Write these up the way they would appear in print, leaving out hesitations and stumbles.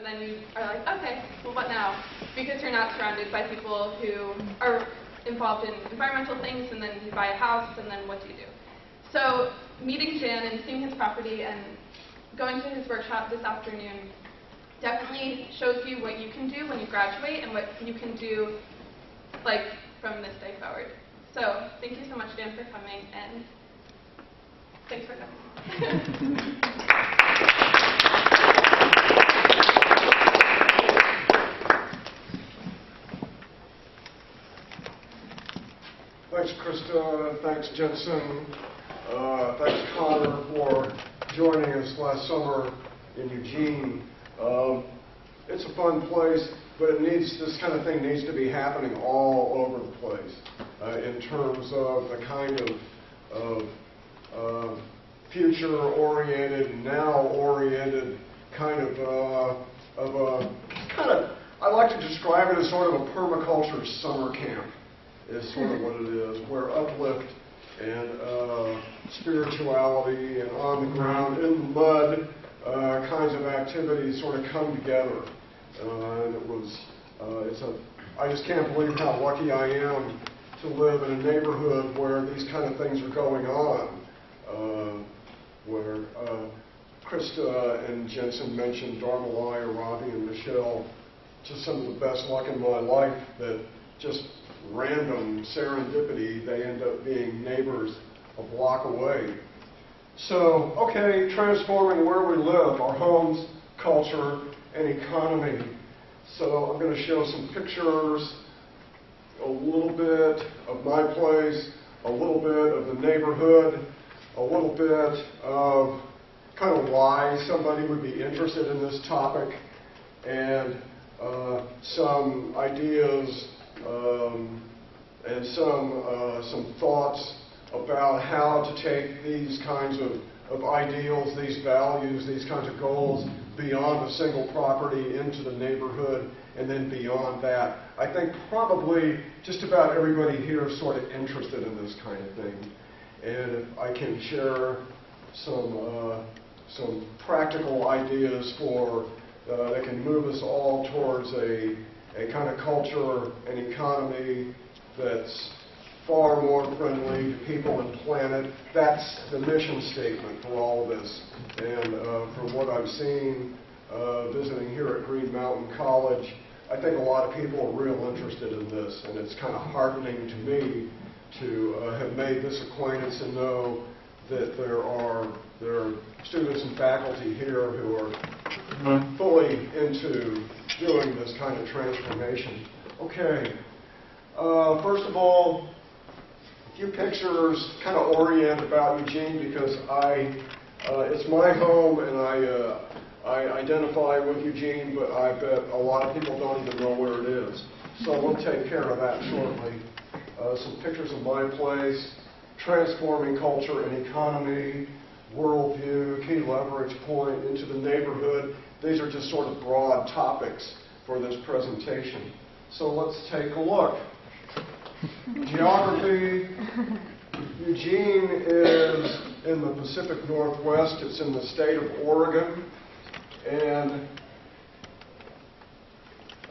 but then you are like, okay, well, what now? Because you're not surrounded by people who are involved in environmental things, and then you buy a house, and then what do you do? So meeting Jan and seeing his property and going to his workshop this afternoon definitely shows you what you can do when you graduate and what you can do like from this day forward. So thank you so much, Jan, for coming, and thanks for coming. Thanks, Krista. Thanks, Jensen. Thanks, Connor, for joining us last summer in Eugene. It's a fun place, but this kind of thing needs to be happening all over the place in terms of the kind of future-oriented, now-oriented I like to describe it as sort of a permaculture summer camp. Is sort of what it is, where uplift and spirituality and on the ground, in the mud kinds of activities sort of come together. And I just can't believe how lucky I am to live in a neighborhood where these kind of things are going on, where Krista and Jensen mentioned Dharmalai, Ravi, and Michelle, just some of the best luck in my life that just random serendipity, they end up being neighbors a block away. So, okay, transforming where we live, our homes, culture, and economy. So I'm going to show some pictures, a little bit of my place, a little bit of the neighborhood, a little bit of kind of why somebody would be interested in this topic, and some ideas and some thoughts about how to take these kinds of ideals, these values, these kinds of goals beyond a single property into the neighborhood and then beyond that. I think probably just about everybody here is sort of interested in this kind of thing. And if I can share some practical ideas that can move us all towards a kind of culture and economy that's far more friendly to people and planet. That's the mission statement for all of this. And from what I've seen visiting here at Green Mountain College, I think a lot of people are real interested in this, and it's kind of heartening to me to have made this acquaintance and know that there are students and faculty here who are fully into doing this kind of transformation. Okay, first of all, a few pictures kind of orient about Eugene because it's my home and I identify with Eugene, but I bet a lot of people don't even know where it is. So we'll take care of that shortly. Some pictures of my place, transforming culture and economy, worldview, key leverage point into the neighborhood. These are just sort of broad topics for this presentation. So let's take a look. Geography. Eugene is in the Pacific Northwest. It's in the state of Oregon. And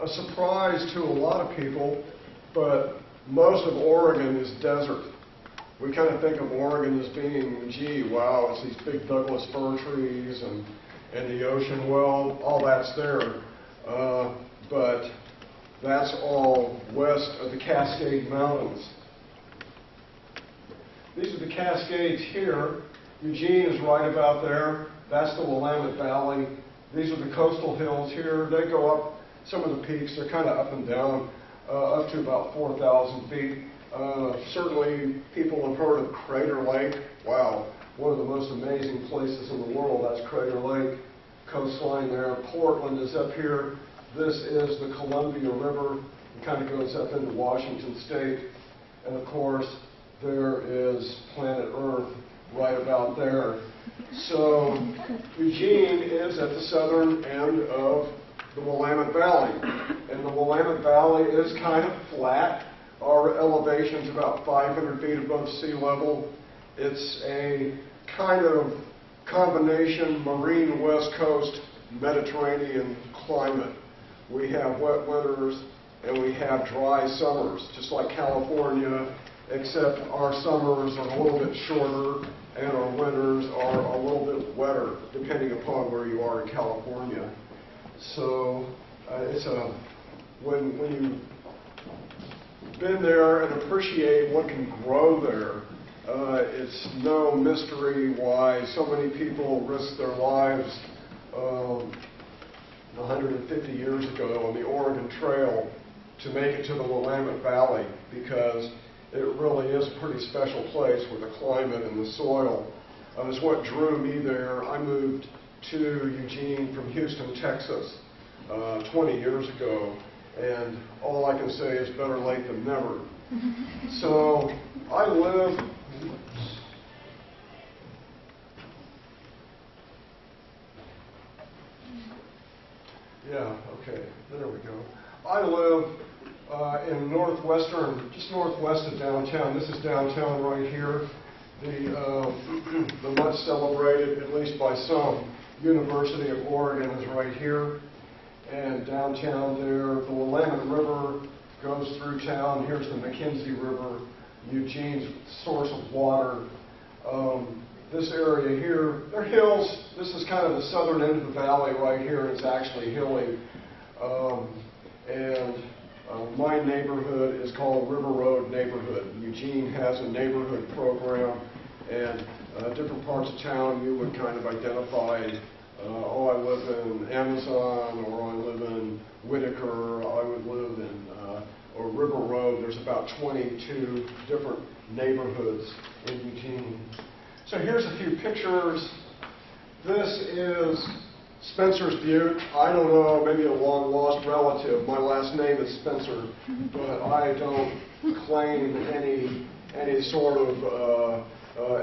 a surprise to a lot of people, but most of Oregon is desert. We kind of think of Oregon as being, gee, wow, it's these big Douglas fir trees and the ocean. Well, all that's there. But that's all west of the Cascade Mountains. These are the Cascades here. Eugene is right about there. That's the Willamette Valley. These are the coastal hills here. They go up, some of the peaks, they're kind of up and down, up to about 4,000 feet. Certainly people have heard of Crater Lake. Wow, one of the most amazing places in the world. That's Crater Lake, coastline there. Portland is up here. This is the Columbia River. It kind of goes up into Washington State. And of course, there is planet Earth right about there. So Eugene is at the southern end of the Willamette Valley. And the Willamette Valley is kind of flat. Our elevation's about 500 feet above sea level. It's a kind of combination marine west coast Mediterranean climate. We have wet winters and we have dry summers, just like California, except our summers are a little bit shorter and our winters are a little bit wetter, depending upon where you are in California. So when you've been there and appreciate what can grow there, it's no mystery why so many people risked their lives 150 years ago on the Oregon Trail to make it to the Willamette Valley, because it really is a pretty special place with the climate and the soil. It's what drew me there. I moved to Eugene from Houston, Texas, 20 years ago, and all I can say is better late than never. So I live... Yeah, okay, there we go. I live in just northwest of downtown. This is downtown right here. The much celebrated, at least by some, University of Oregon is right here. And downtown there, the Willamette River goes through town. Here's the McKenzie River, Eugene's source of water. This area here, they're hills. This is kind of the southern end of the valley right here. It's actually hilly. My neighborhood is called River Road Neighborhood. Eugene has a neighborhood program, and different parts of town you would kind of identify, I live in Amazon, or I live in Whitaker, I would live in or River Road. There's about 22 different neighborhoods in Eugene. So here's a few pictures. This is Spencer's Butte. I don't know, maybe a long-lost relative. My last name is Spencer, but I don't claim any sort of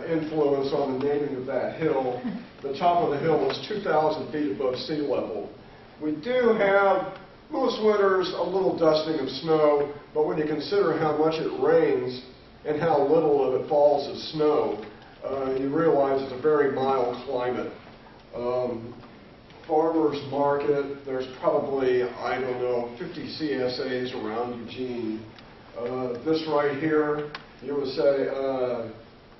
influence on the naming of that hill. The top of the hill is 2,000 feet above sea level. We do have, most winters, a little dusting of snow, but when you consider how much it rains and how little of it falls as snow, you realize it's a very mild climate. Farmers Market, there's probably, I don't know, 50 CSAs around Eugene. This right here, you would say,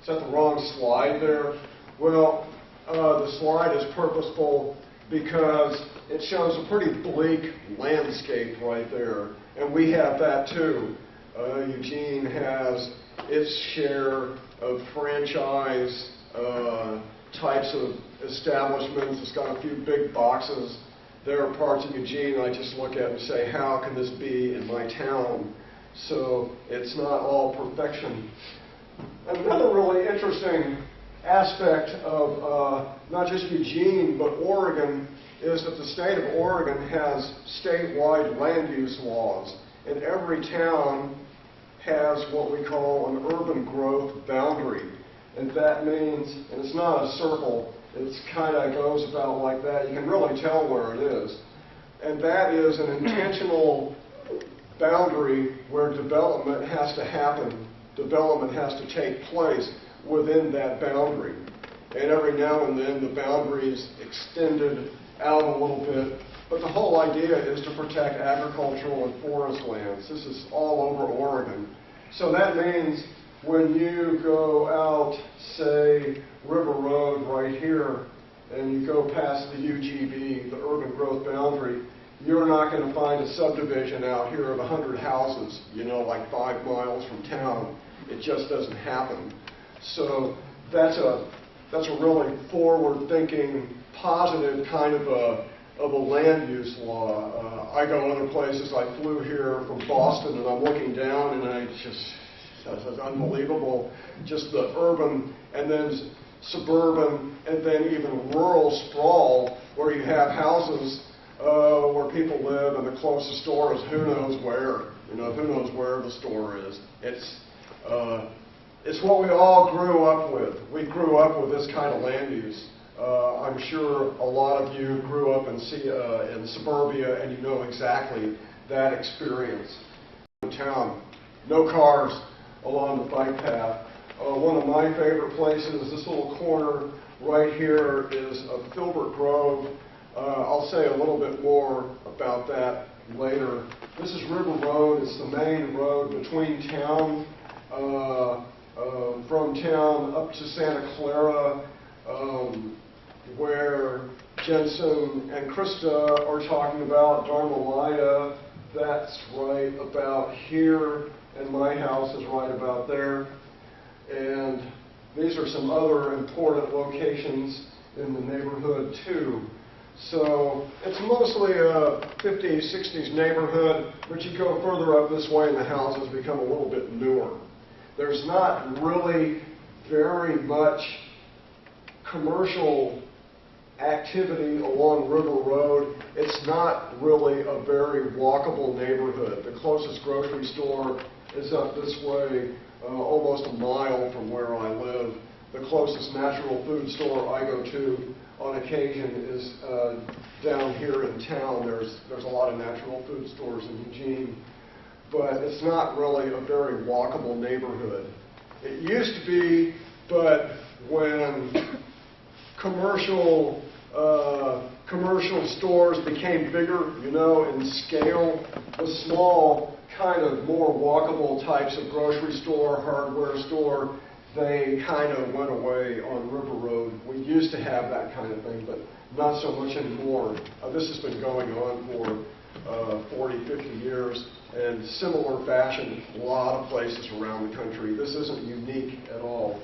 is that the wrong slide there? Well, the slide is purposeful because it shows a pretty bleak landscape right there. And we have that too. Eugene has its share of franchise types of establishments. It's got a few big boxes. There are parts of Eugene I just look at and say, how can this be in my town? So it's not all perfection. Another really interesting aspect of not just Eugene, but Oregon, is that the state of Oregon has statewide land use laws. And every town has what we call an urban growth boundary. And that means, and it's not a circle, it kind of goes about like that. You can really tell where it is. And that is an intentional boundary where development has to happen. Development has to take place within that boundary. And every now and then the boundary is extended out a little bit. But the whole idea is to protect agricultural and forest lands. This is all over Oregon. So that means when you go out, say, River Road right here, and you go past the UGB, the urban growth boundary, you're not going to find a subdivision out here of 100 houses, you know, like 5 miles from town. It just doesn't happen. So that's a really forward-thinking, positive kind of a land use law. I go other places. I flew here from Boston, and I'm looking down, and it's unbelievable. Just the urban, and then suburban, and then even rural sprawl, where you have houses where people live, and the closest store is who knows where. You know, who knows where the store is. It's what we all grew up with. We grew up with this kind of land use. I'm sure a lot of you grew up in suburbia, and you know exactly that experience. In town, no cars along the bike path. One of my favorite places, this little corner right here, is Filbert Grove. I'll say a little bit more about that later. This is River Road. It's the main road between town, from town up to Santa Clara, where Jensen and Krista are talking about Dharmalaya. That's right about here, and my house is right about there. And these are some other important locations in the neighborhood too. So it's mostly a 50s, 60s neighborhood, but you go further up this way and the houses become a little bit newer. There's not really very much commercial activity along River Road. It's not really a very walkable neighborhood. The closest grocery store is up this way, almost a mile from where I live. The closest natural food store I go to on occasion is down here in town. There's a lot of natural food stores in Eugene, but it's not really a very walkable neighborhood. It used to be, but when commercial stores became bigger, in scale, the small, kind of more walkable types of grocery store, hardware store, they kind of went away on River Road. We used to have that kind of thing, but not so much anymore. This has been going on for 40, 50 years, and similar fashion, a lot of places around the country. This isn't unique at all.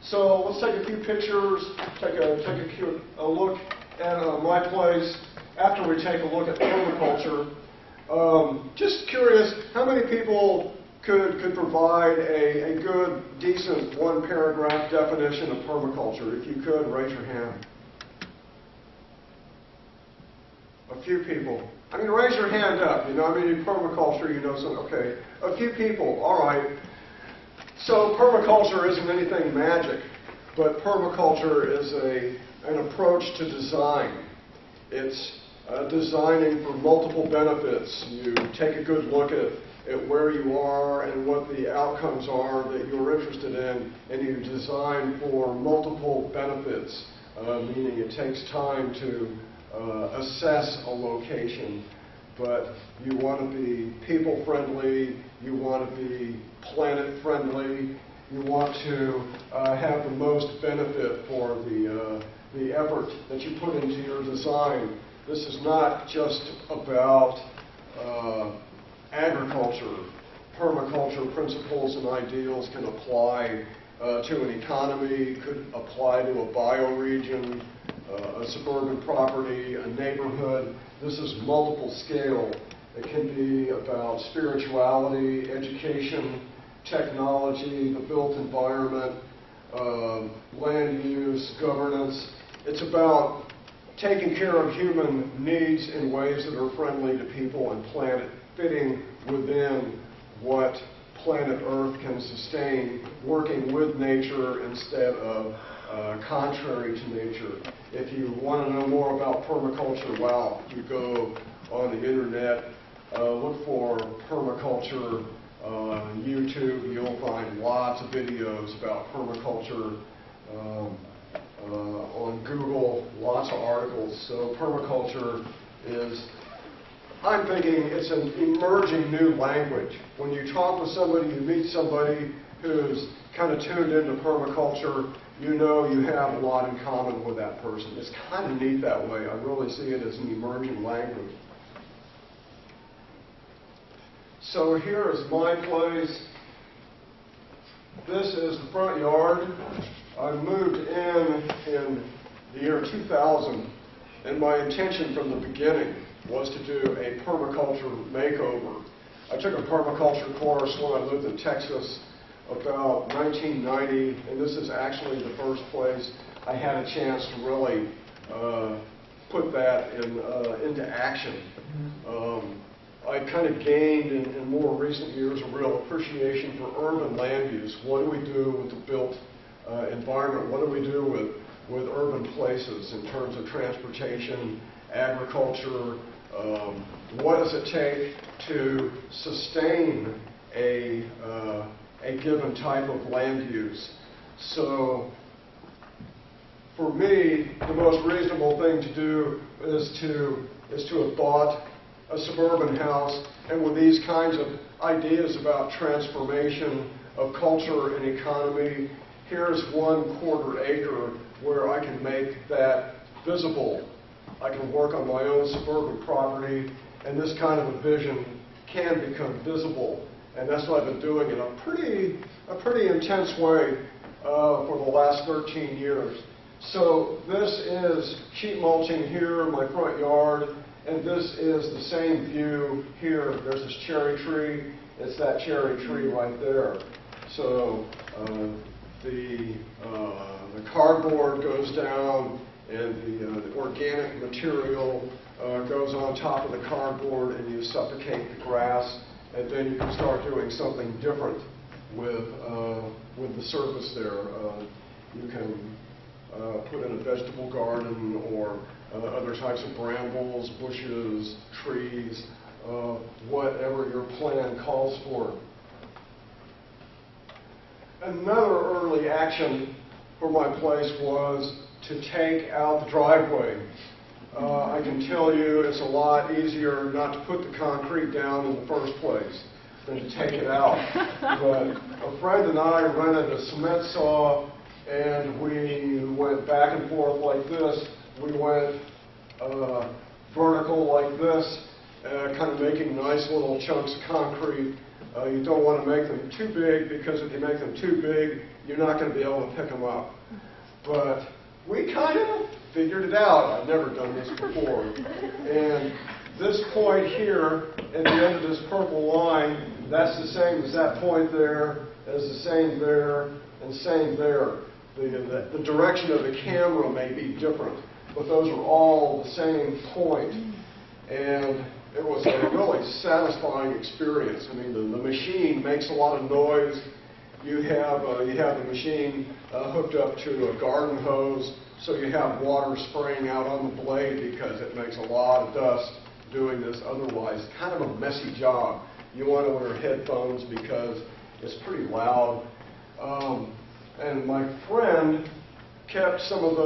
So let's take a few pictures, take a look at my place after we take a look at permaculture. Just curious, how many people could provide a good, decent one-paragraph definition of permaculture? If you could, raise your hand. A few people. I mean, raise your hand up. In permaculture, something. Okay, a few people. All right. So permaculture isn't anything magic, but permaculture is an approach to design. It's designing for multiple benefits. You take a good look at where you are and what the outcomes are that you're interested in, and you design for multiple benefits, meaning it takes time to assess a location. But you want to be people-friendly, you want to be planet-friendly, you want to have the most benefit for the effort that you put into your design. This is not just about agriculture. Permaculture principles and ideals can apply to an economy, could apply to a bioregion, a suburban property, a neighborhood. This is multiple scale. It can be about spirituality, education, technology, the built environment, land use, governance. It's about taking care of human needs in ways that are friendly to people and planet, fitting within what planet Earth can sustain, working with nature instead of contrary to nature. If you want to know more about permaculture, wow, you go on the internet, look for permaculture on YouTube. You'll find lots of videos about permaculture. On Google, lots of articles. So permaculture is, I'm thinking it's an emerging new language. When you talk with somebody, you meet somebody who's kind of tuned into permaculture, you know you have a lot in common with that person. It's kind of neat that way. I really see it as an emerging language. So here is my place. This is the front yard. I moved in the year 2000, and my intention from the beginning was to do a permaculture makeover. I took a permaculture course when I lived in Texas about 1990, and this is actually the first place I had a chance to really put that into action. I kind of gained in more recent years a real appreciation for urban land use. What do we do with the built environment? What do we do with urban places in terms of transportation, agriculture? What does it take to sustain a given type of land use? So for me, the most reasonable thing to do is to have bought a suburban house, and with these kinds of ideas about transformation of culture and economy, here's 1/4 acre where I can make that visible. I can work on my own suburban property, and this kind of a vision can become visible. And that's what I've been doing in a pretty intense way for the last 13 years. So this is sheet mulching here in my front yard, and this is the same view here. There's this cherry tree. It's that cherry tree right there. So the cardboard goes down, and the organic material goes on top of the cardboard, and you suffocate the grass, and then you can start doing something different with the surface there. You can put in a vegetable garden or other types of brambles, bushes, trees, whatever your plan calls for. Another early action for my place was to take out the driveway. I can tell you it's a lot easier not to put the concrete down in the first place than to take it out. But a friend and I rented a cement saw, and we went back and forth like this. We went vertical like this, kind of making nice little chunks of concrete. You don't want to make them too big, because if you make them too big, you're not going to be able to pick them up. But we kind of figured it out. I've never done this before. And this point here, at the end of this purple line, that's the same as that point there, as the same there, and same there. The direction of the camera may be different, but those are all the same point. And it was a really satisfying experience. I mean, the machine makes a lot of noise. You have the machine hooked up to a garden hose, so you have water spraying out on the blade because it makes a lot of dust doing this otherwise kind of a messy job. You want to wear headphones because it's pretty loud. And my friend kept some of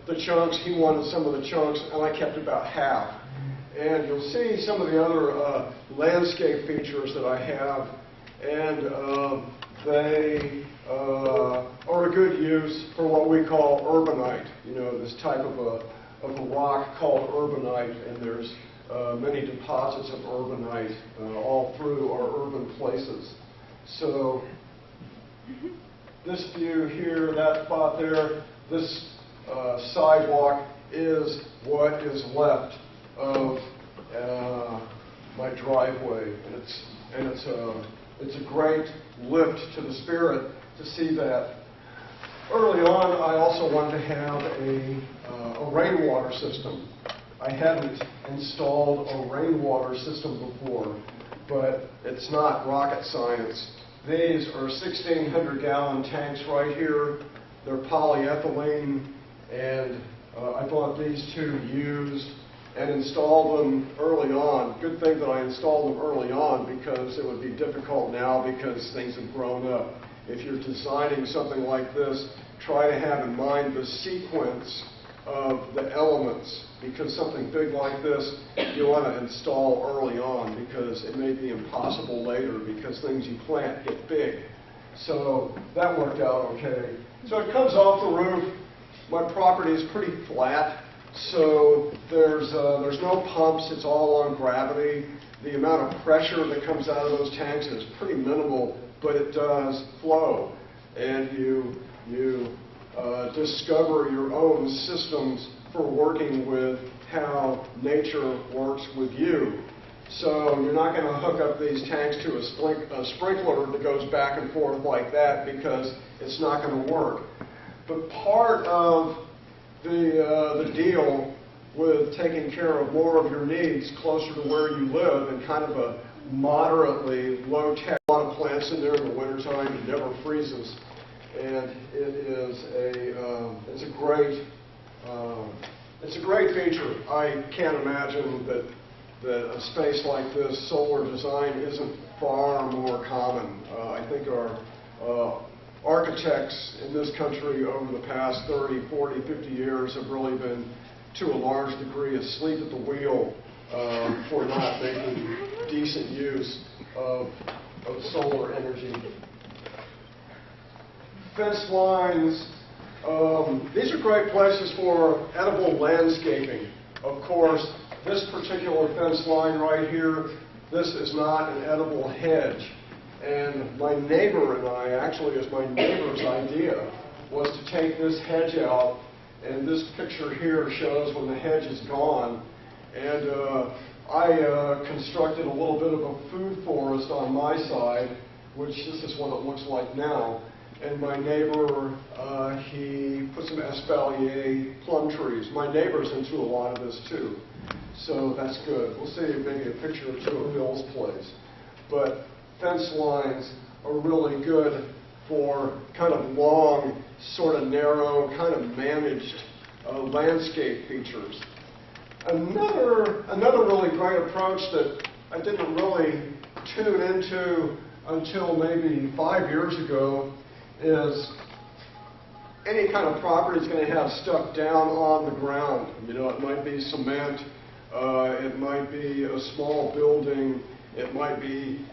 the chunks. He wanted some of the chunks, and I kept about half. And you'll see some of the other landscape features that I have, and they are a good use for what we call urbanite. You know, this type of a rock called urbanite, and there's many deposits of urbanite all through our urban places. So this view here, that spot there, this sidewalk is what is left of my driveway, and it's a great lift to the spirit to see that. Early on, I also wanted to have a rainwater system. I hadn't installed a rainwater system before, but it's not rocket science. These are 1,600-gallon tanks right here. They're polyethylene, and I bought these two used and installed them early on. Good thing that I installed them early on, because it would be difficult now because things have grown up. If you're designing something like this, try to have in mind the sequence of the elements, because something big like this you want to install early on, because it may be impossible later because things you plant get big. So that worked out okay. So it comes off the roof. My property is pretty flat, so there's no pumps. It's all on gravity. The amount of pressure that comes out of those tanks is pretty minimal, but it does flow. And you discover your own systems for working with how nature works with you. So you're not going to hook up these tanks to a sprinkler that goes back and forth like that, because it's not going to work. But part of the deal with taking care of more of your needs closer to where you live, and kind of a moderately low-tech, a lot of plants in there in the wintertime, it never freezes. And it's a great feature. I can't imagine that a space like this, solar design, isn't far more common. I think our architects in this country over the past 30, 40, 50 years have really been, to a large degree, asleep at the wheel for not making decent use of solar energy. Fence lines. These are great places for edible landscaping. Of course, this particular fence line right here, this is not an edible hedge. And my neighbor and I, actually it was my neighbor's idea, was to take this hedge out. And this picture here shows when the hedge is gone. And I constructed a little bit of a food forest on my side, which this is what it looks like now. And my neighbor, he put some espalier plum trees. My neighbor's into a lot of this too, so that's good. We'll see maybe a picture or two of Bill's place. But fence lines are really good for kind of long, sort of narrow, kind of managed landscape features. Another really great approach that I didn't really tune into until maybe 5 years ago is any kind of property is going to have stuff down on the ground. You know, it might be cement, it might be a small building, it might be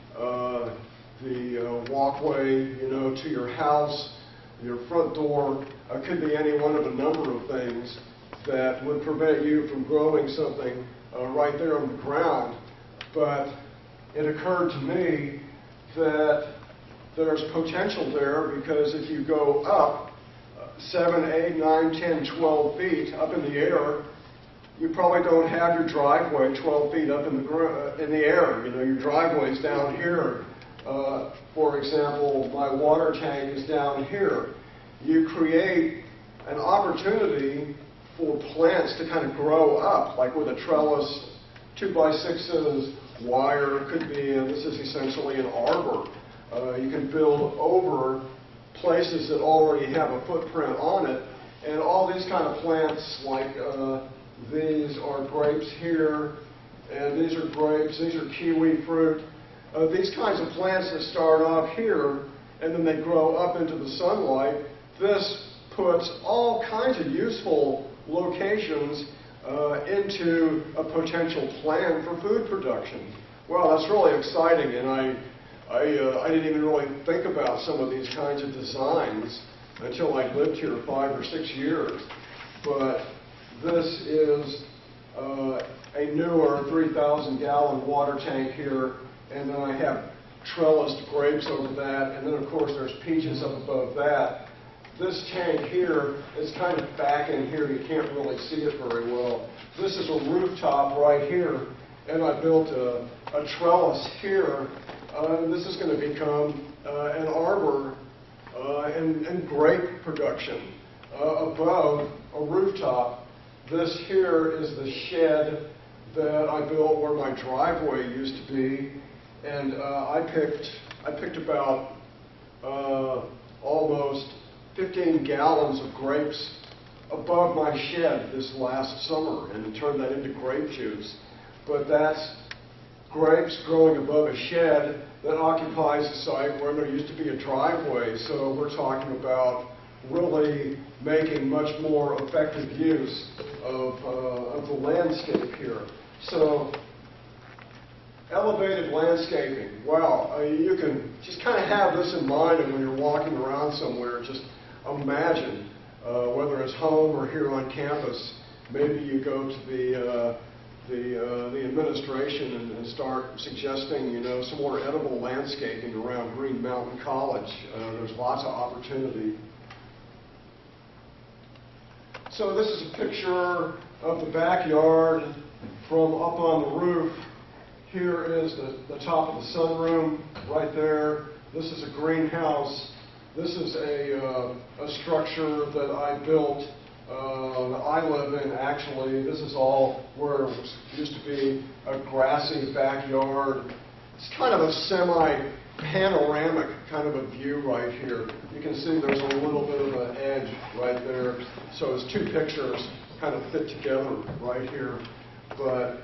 the walkway, you know, to your house, your front door. It could be any one of a number of things that would prevent you from growing something right there on the ground. But it occurred to me that there's potential there, because if you go up 7, 8, 9, 10, 12 feet up in the air, you probably don't have your driveway 12 feet up in the air. You know, your driveway's down here. For example, my water tank is down here. You create an opportunity for plants to kind of grow up, like with a trellis, 2x6s, wire, could be, and this is essentially an arbor. You can build over places that already have a footprint on it, and all these kind of plants, like these are grapes here, and these are grapes, these are kiwi fruit. These kinds of plants that start off here, and then they grow up into the sunlight, this puts all kinds of useful locations into a potential plan for food production. Well, that's really exciting, and I didn't even really think about some of these kinds of designs until I lived here 5 or 6 years. But this is a newer 3,000-gallon water tank here, and then I have trellised grapes over that, and then of course there's peaches up above that. This tank here is kind of back in here. You can't really see it very well. This is a rooftop right here, and I built a trellis here. This is going to become an arbor and grape production above a rooftop. This here is the shed that I built where my driveway used to be, and I picked about almost 15 gallons of grapes above my shed this last summer and turned that into grape juice. But that's grapes growing above a shed that occupies a site where there used to be a driveway. So we're talking about really making much more effective use of the landscape here. So elevated landscaping. Wow, you can just kind of have this in mind, and when you're walking around somewhere, just imagine, whether it's home or here on campus, maybe you go to the administration and start suggesting, you know, some more edible landscaping around Green Mountain College. There's lots of opportunity. So this is a picture of the backyard from up on the roof. Here is the top of the sunroom right there. This is a greenhouse. This is a structure that I built that I live in, actually. This is all where it used to be a grassy backyard. It's kind of a semi-panoramic kind of a view right here. You can see there's a little bit of an edge right there. So as two pictures kind of fit together right here. but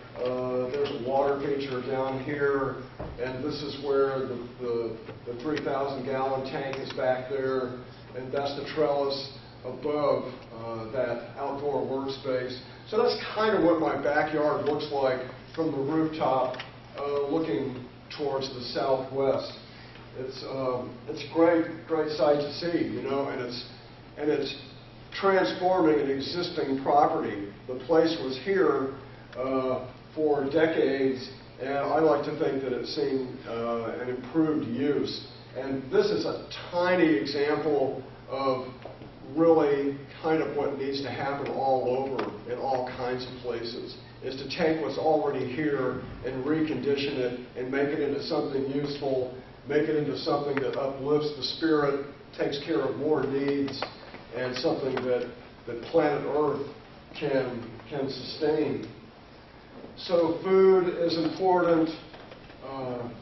there's a water feature down here, and this is where the 3,000-gallon tank is back there, and that's the trellis above that outdoor workspace. So that's kind of what my backyard looks like from the rooftop looking towards the southwest. It's a great sight to see, you know, and it's transforming an existing property. The place was here for decades, and I like to think that it's seen an improved use. And this is a tiny example of really kind of what needs to happen all over in all kinds of places, is to take what's already here and recondition it and make it into something useful, make it into something that uplifts the spirit, takes care of more needs, and something that planet Earth can sustain. So food is important.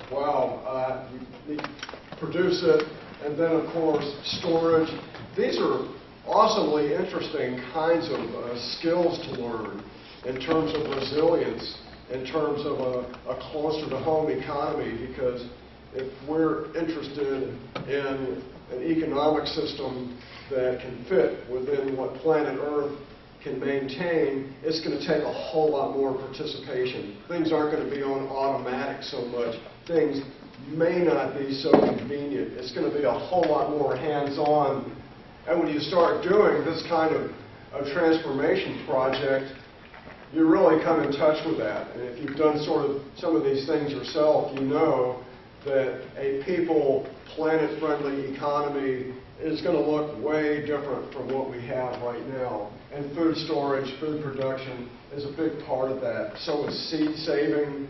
You need to produce it, and then of course storage. These are awesomely interesting kinds of skills to learn in terms of resilience, in terms of a closer to home economy, because if we're interested in an economic system that can fit within what planet Earth can maintain, it's going to take a whole lot more participation. Things aren't going to be on automatic so much. Things may not be so convenient. It's going to be a whole lot more hands-on. And when you start doing this kind of a transformation project, you really come in touch with that. And if you've done sort of some of these things yourself, you know that a people, planet-friendly economy is going to look way different from what we have right now. And food storage, food production is a big part of that. So is seed saving.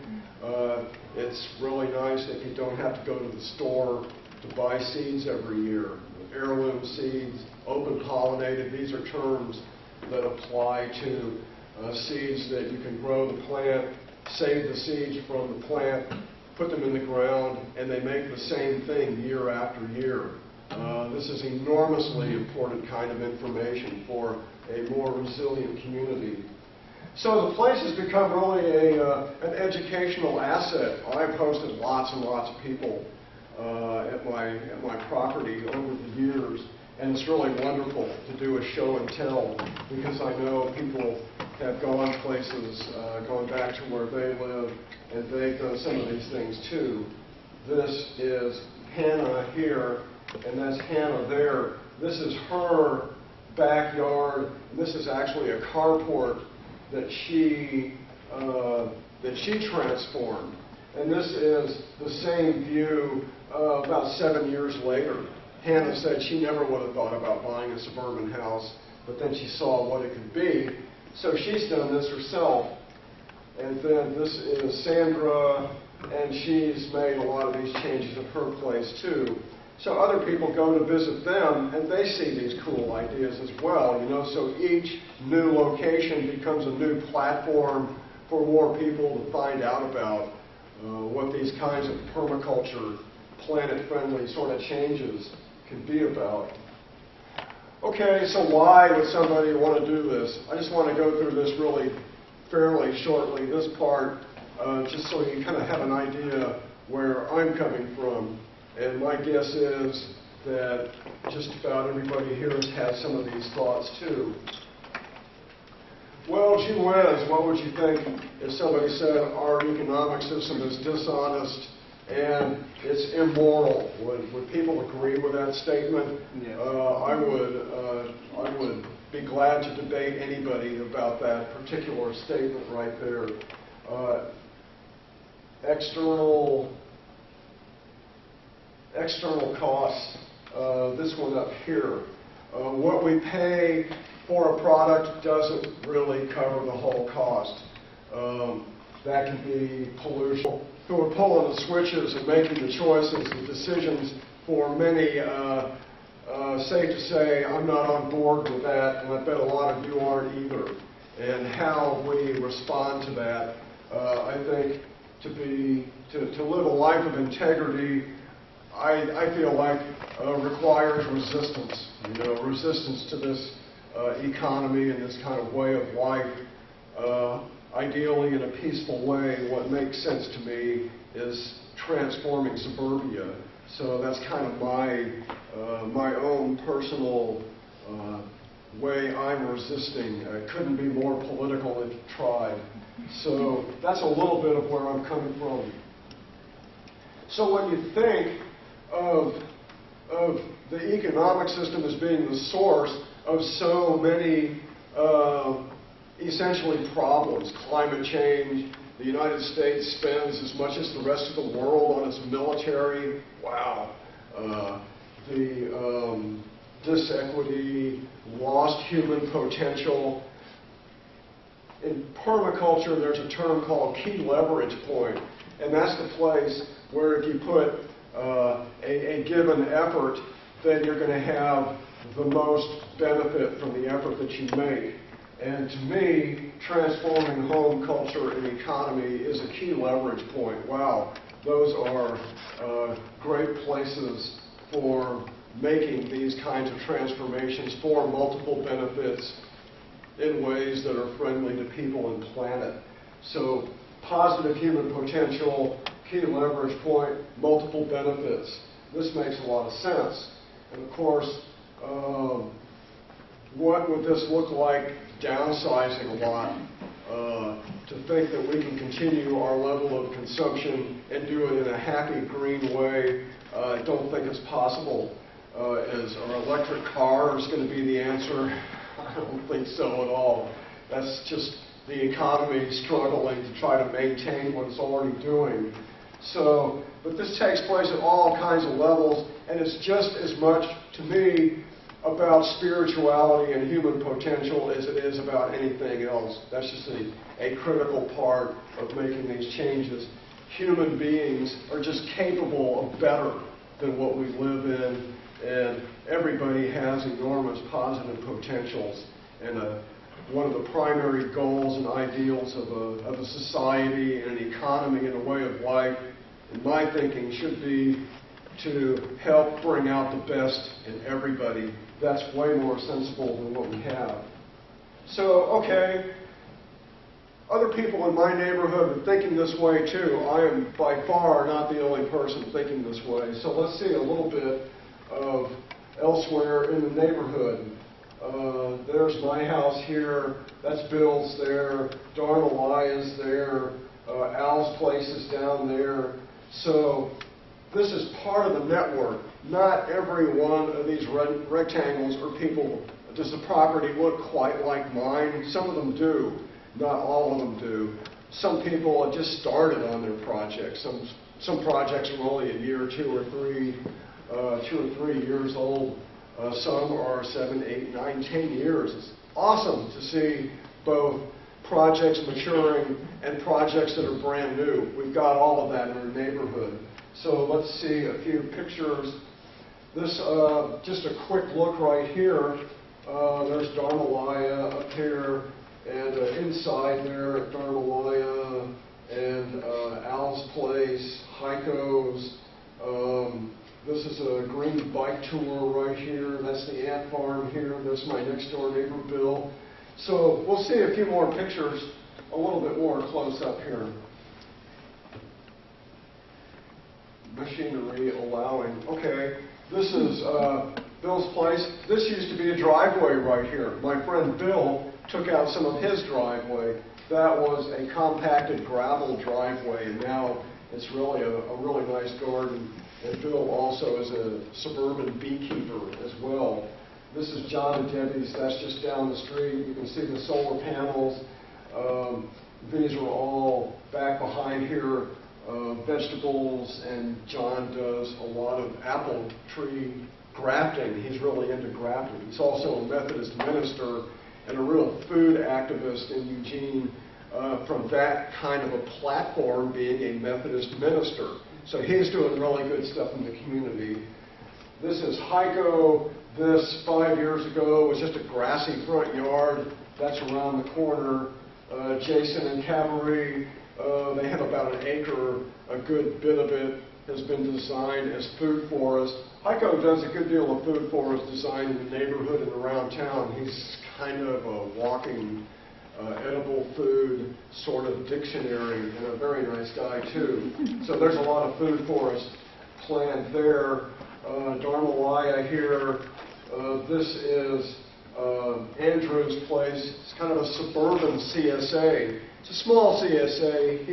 It's really nice that you don't have to go to the store to buy seeds every year. Heirloom seeds, open pollinated, these are terms that apply to seeds that you can grow the plant, save the seeds from the plant, put them in the ground, and they make the same thing year after year. This is enormously important kind of information for a more resilient community. So the place has become really an educational asset. I've hosted lots and lots of people at my property over the years, and it's really wonderful to do a show and tell, because I know people have gone places, going back to where they live, and they've done some of these things too. This is Hannah here, and that's Hannah there. This is her backyard, and this is actually a carport that she transformed. And this is the same view about 7 years later. Hannah said she never would have thought about buying a suburban house, but then she saw what it could be. So she's done this herself. And then this is Sandra, and she's made a lot of these changes at her place too. So other people go to visit them, and they see these cool ideas as well, you know. So each new location becomes a new platform for more people to find out about what these kinds of permaculture, planet-friendly sort of changes can be about. Okay, so why would somebody want to do this? I just want to go through this really fairly shortly, this part, just so you kind of have an idea where I'm coming from. And my guess is that just about everybody here has had some of these thoughts too. Well, gee whiz, what would you think if somebody said our economic system is dishonest and it's immoral? Would people agree with that statement? Yeah. I would be glad to debate anybody about that particular statement right there. External costs, this one up here. What we pay for a product doesn't really cover the whole cost. That can be pollution. Who are pulling the switches and making the choices, the decisions for many, safe to say, I'm not on board with that, and I bet a lot of you aren't either. And how we respond to that, I think to live a life of integrity, I feel like requires resistance, you know, resistance to this economy and this kind of way of life. ideally in a peaceful way, what makes sense to me is transforming suburbia. So that's kind of my own personal way I'm resisting. It couldn't be more political if you tried. So that's a little bit of where I'm coming from. So when you think of the economic system as being the source of so many essentially problems, climate change, the United States spends as much as the rest of the world on its military, wow. The disequity, lost human potential. In permaculture, there's a term called key leverage point, and that's the place where if you put a given effort, then you're going to have the most benefit from the effort that you make. And to me, transforming home culture and economy is a key leverage point. Wow, those are great places for making these kinds of transformations for multiple benefits in ways that are friendly to people and planet. So positive human potential, key leverage point, multiple benefits. This makes a lot of sense. And of course, what would this look like downsizing a lot? To think that we can continue our level of consumption and do it in a happy, green way, I don't think it's possible. Is our electric car is going to be the answer? I don't think so at all. That's just the economy struggling to try to maintain what it's already doing. So, but this takes place at all kinds of levels, and it's just as much, to me, about spirituality and human potential as it is about anything else. That's just a critical part of making these changes. Human beings are just capable of better than what we live in, and everybody has enormous positive potentials. And one of the primary goals and ideals of a society and an economy and a way of life, in my thinking, should be to help bring out the best in everybody. That's way more sensible than what we have. So, okay, other people in my neighborhood are thinking this way too. I am by far not the only person thinking this way. So let's see a little bit of elsewhere in the neighborhood. There's my house here. That's Bill's there. Darnalia's there. Al's place is down there. So this is part of the network. Not every one of these rectangles or people, does the property look quite like mine? Some of them do. Not all of them do. Some people have just started on their projects. Some projects are only a year, 2 or 3 years old. Some are 7, 8, 9, 10 years. It's awesome to see both projects maturing and projects that are brand new. We've got all of that in our neighborhood. So let's see a few pictures. This, just a quick look right here. There's Darnalia up here, and inside there at Darnalia, and Al's place, Heiko's. This is a green bike tour right here. That's the ant farm here. There's my next door neighbor, Bill. So we'll see a few more pictures a little bit more close up here. Machinery allowing. Okay, this is Bill's place. This used to be a driveway right here. My friend Bill took out some of his driveway. That was a compacted gravel driveway, and now it's really a really nice garden. And Bill also is a suburban beekeeper as well. This is John and Debbie's. That's just down the street. You can see the solar panels. These are all back behind here. Vegetables, and John does a lot of apple tree grafting. He's really into grafting. He's also a Methodist minister and a real food activist in Eugene from that kind of a platform, being a Methodist minister. So he's doing really good stuff in the community. This is Heiko. This 5 years ago was just a grassy front yard. That's around the corner. Jason and Cavalry, they have about an acre. A good bit of it has been designed as food forest. Heiko does a good deal of food forest design in the neighborhood and around town. He's kind of a walking edible food sort of dictionary, and a very nice guy too. So there's a lot of food for us planned there. Dharmalaya here. This is Andrew's place. It's kind of a suburban CSA. It's a small CSA.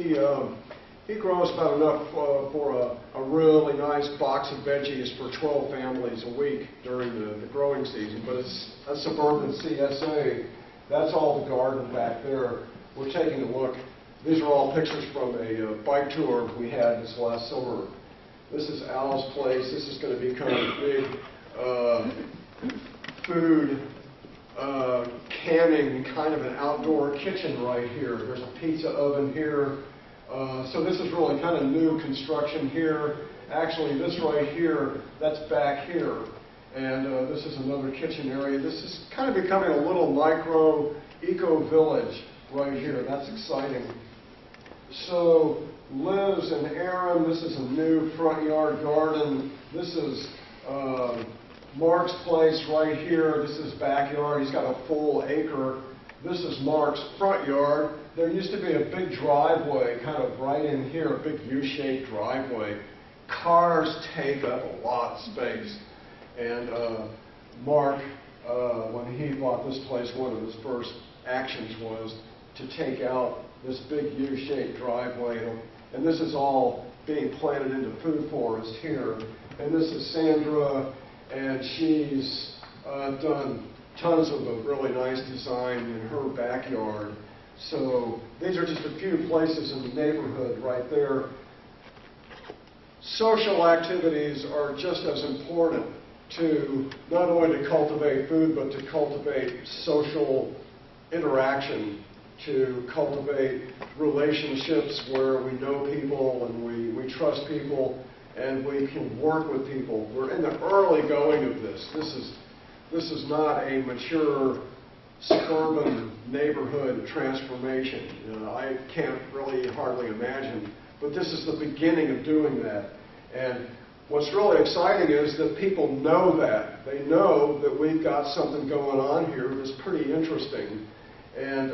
He grows about enough for a really nice box of veggies for 12 families a week during the growing season. But it's a suburban CSA. That's all the garden back there. We're taking a look. These are all pictures from a bike tour we had this last summer. This is Al's place. This is going to become a big food canning, kind of an outdoor kitchen right here. There's a pizza oven here. So this is really kind of new construction here. Actually, this right here, that's back here. And this is another kitchen area. This is kind of becoming a little micro eco-village right here. That's exciting. So Liz and Aaron, this is a new front yard garden. This is Mark's place right here. This is backyard. He's got a full acre. This is Mark's front yard. There used to be a big driveway kind of right in here, a big U-shaped driveway. Cars take up a lot of space. And Mark, when he bought this place, one of his first actions was to take out this big U-shaped driveway. And this is all being planted into food forest here. And this is Sandra, and she's done tons of a really nice design in her backyard. So these are just a few places in the neighborhood right there. Social activities are just as important to not only to cultivate food, but to cultivate social interaction, to cultivate relationships where we know people and we trust people and we can work with people. We're in the early going of this. This is not a mature suburban neighborhood transformation. I can't really hardly imagine, but this is the beginning of doing that. And what's really exciting is that people know that. They know that we've got something going on here that's pretty interesting. And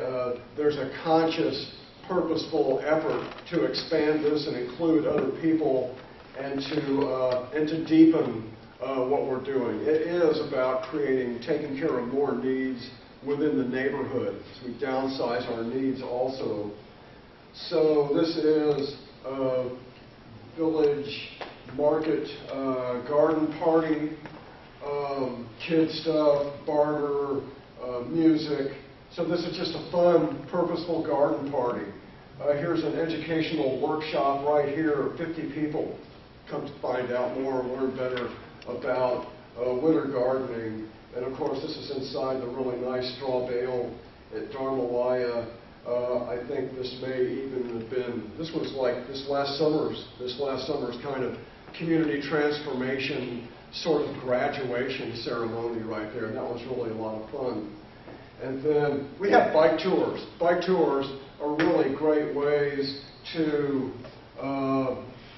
there's a conscious, purposeful effort to expand this and include other people and to deepen what we're doing. It is about taking care of more needs within the neighborhood. So we downsize our needs also. So this is a village market garden party, kid stuff, barter, music. So this is just a fun, purposeful garden party. Here's an educational workshop right here. 50 people come to find out more and learn better about winter gardening. And of course, this is inside the really nice straw bale at Dharmalaya. I think this may even have been, this was like this last summer's kind of community transformation sort of graduation ceremony right there. And that was really a lot of fun. And then we have bike tours. Bike tours are really great ways to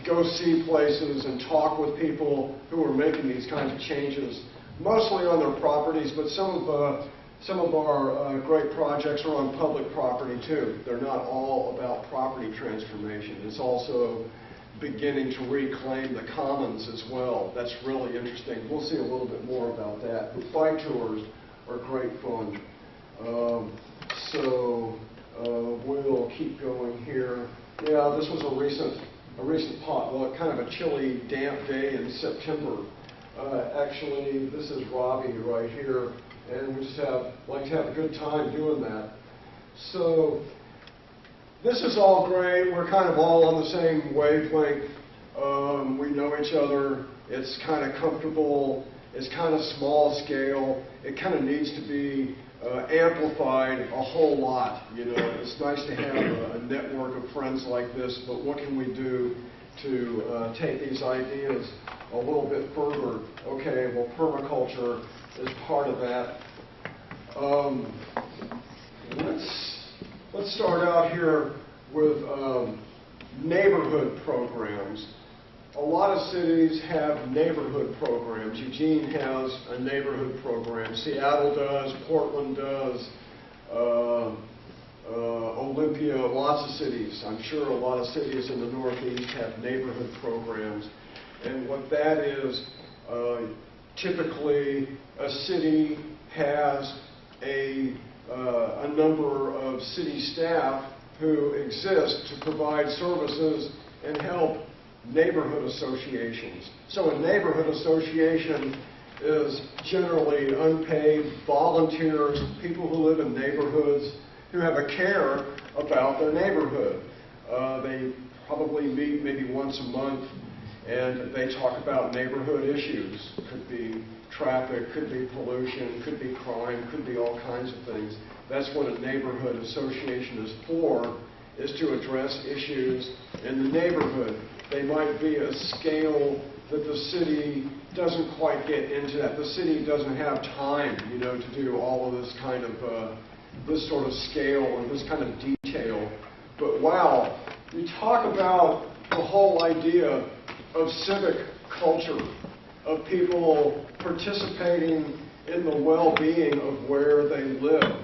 go see places and talk with people who are making these kinds of changes, mostly on their properties, but some of our great projects are on public property too. They're not all about property transformation. It's also beginning to reclaim the commons as well. That's really interesting. We'll see a little bit more about that. But bike tours are great fun. We'll keep going here. Yeah, this was a recent potluck, kind of a chilly, damp day in September. Actually, this is Robbie right here, and we just like to have a good time doing that. So this is all great. We're kind of all on the same wavelength. We know each other. It's kind of comfortable. It's kind of small scale. It kind of needs to be amplified a whole lot. You know, it's nice to have a network of friends like this, but what can we do to take these ideas a little bit further? Okay, well, permaculture is part of that. Let's start out here with neighborhood programs. A lot of cities have neighborhood programs. Eugene has a neighborhood program. Seattle does. Portland does. Olympia, lots of cities. I'm sure a lot of cities in the Northeast have neighborhood programs. And what that is, typically a city has a number of city staff who exist to provide services and help neighborhood associations. So a neighborhood association is generally unpaid volunteers, people who live in neighborhoods who have a care about their neighborhood. They probably meet maybe once a month and they talk about neighborhood issues. Could be traffic, could be pollution, could be crime, could be all kinds of things. That's what a neighborhood association is for, is to address issues in the neighborhood. They might be a scale that the city doesn't quite get into that. The city doesn't have time, to do all of this kind of, this sort of scale or this kind of detail. But wow, you talk about the whole idea of civic culture, of people participating in the well-being of where they live,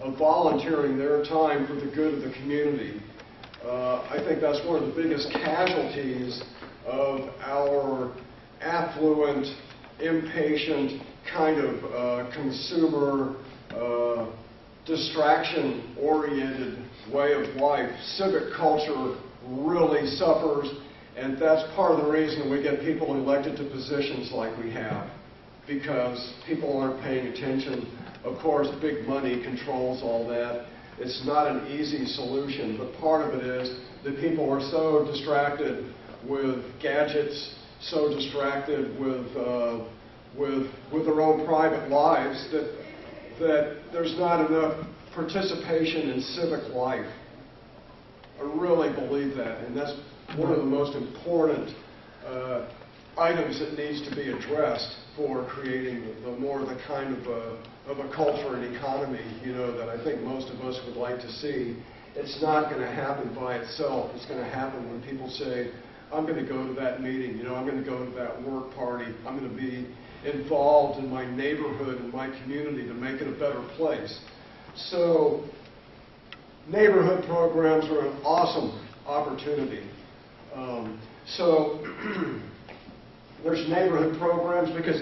of volunteering their time for the good of the community. I think that's one of the biggest casualties of our affluent, impatient, kind of consumer, distraction-oriented way of life. Civic culture really suffers, and that's part of the reason we get people elected to positions like we have, because people aren't paying attention. Of course, big money controls all that. It's not an easy solution, but part of it is that people are so distracted with gadgets, so distracted with their own private lives that there's not enough participation in civic life. I really believe that, and that's one of the most important items that needs to be addressed for creating the kind of a culture and economy, that I think most of us would like to see. It's not going to happen by itself. It's going to happen when people say, I'm going to go to that meeting, I'm going to go to that work party, I'm going to be involved in my neighborhood and my community to make it a better place. So neighborhood programs are an awesome opportunity. There's neighborhood programs because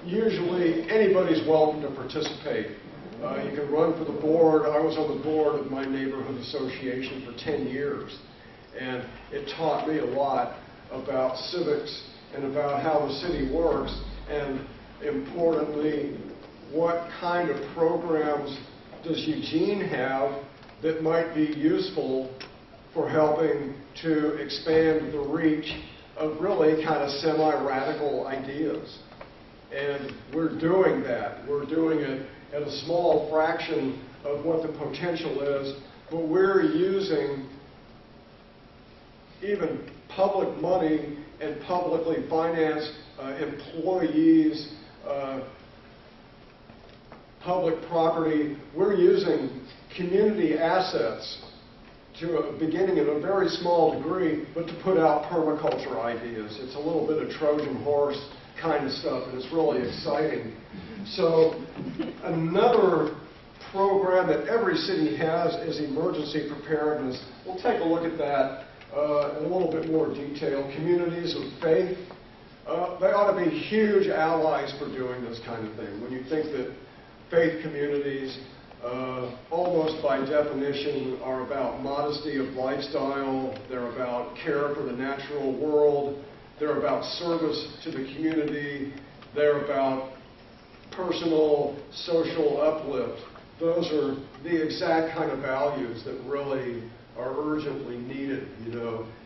usually anybody's welcome to participate. You can run for the board. I was on the board of my neighborhood association for 10 years, and it taught me a lot about civics and about how the city works, and importantly, what kind of programs does Eugene have that might be useful for helping to expand the reach of really kind of semi-radical ideas. And we're doing that. We're doing it at a small fraction of what the potential is, but we're using even public money and publicly financed employees, public property. We're using community assets to a beginning in a very small degree, but to put out permaculture ideas. It's a little bit of Trojan horse kind of stuff, and it's really exciting. So another program that every city has is emergency preparedness. We'll take a look at that in a little bit more detail. Communities of faith, they ought to be huge allies for doing this kind of thing. When you think that faith communities, almost by definition, are about modesty of lifestyle, they're about care for the natural world, they're about service to the community, they're about personal, social uplift. Those are the exact kind of values that really are urgently needed,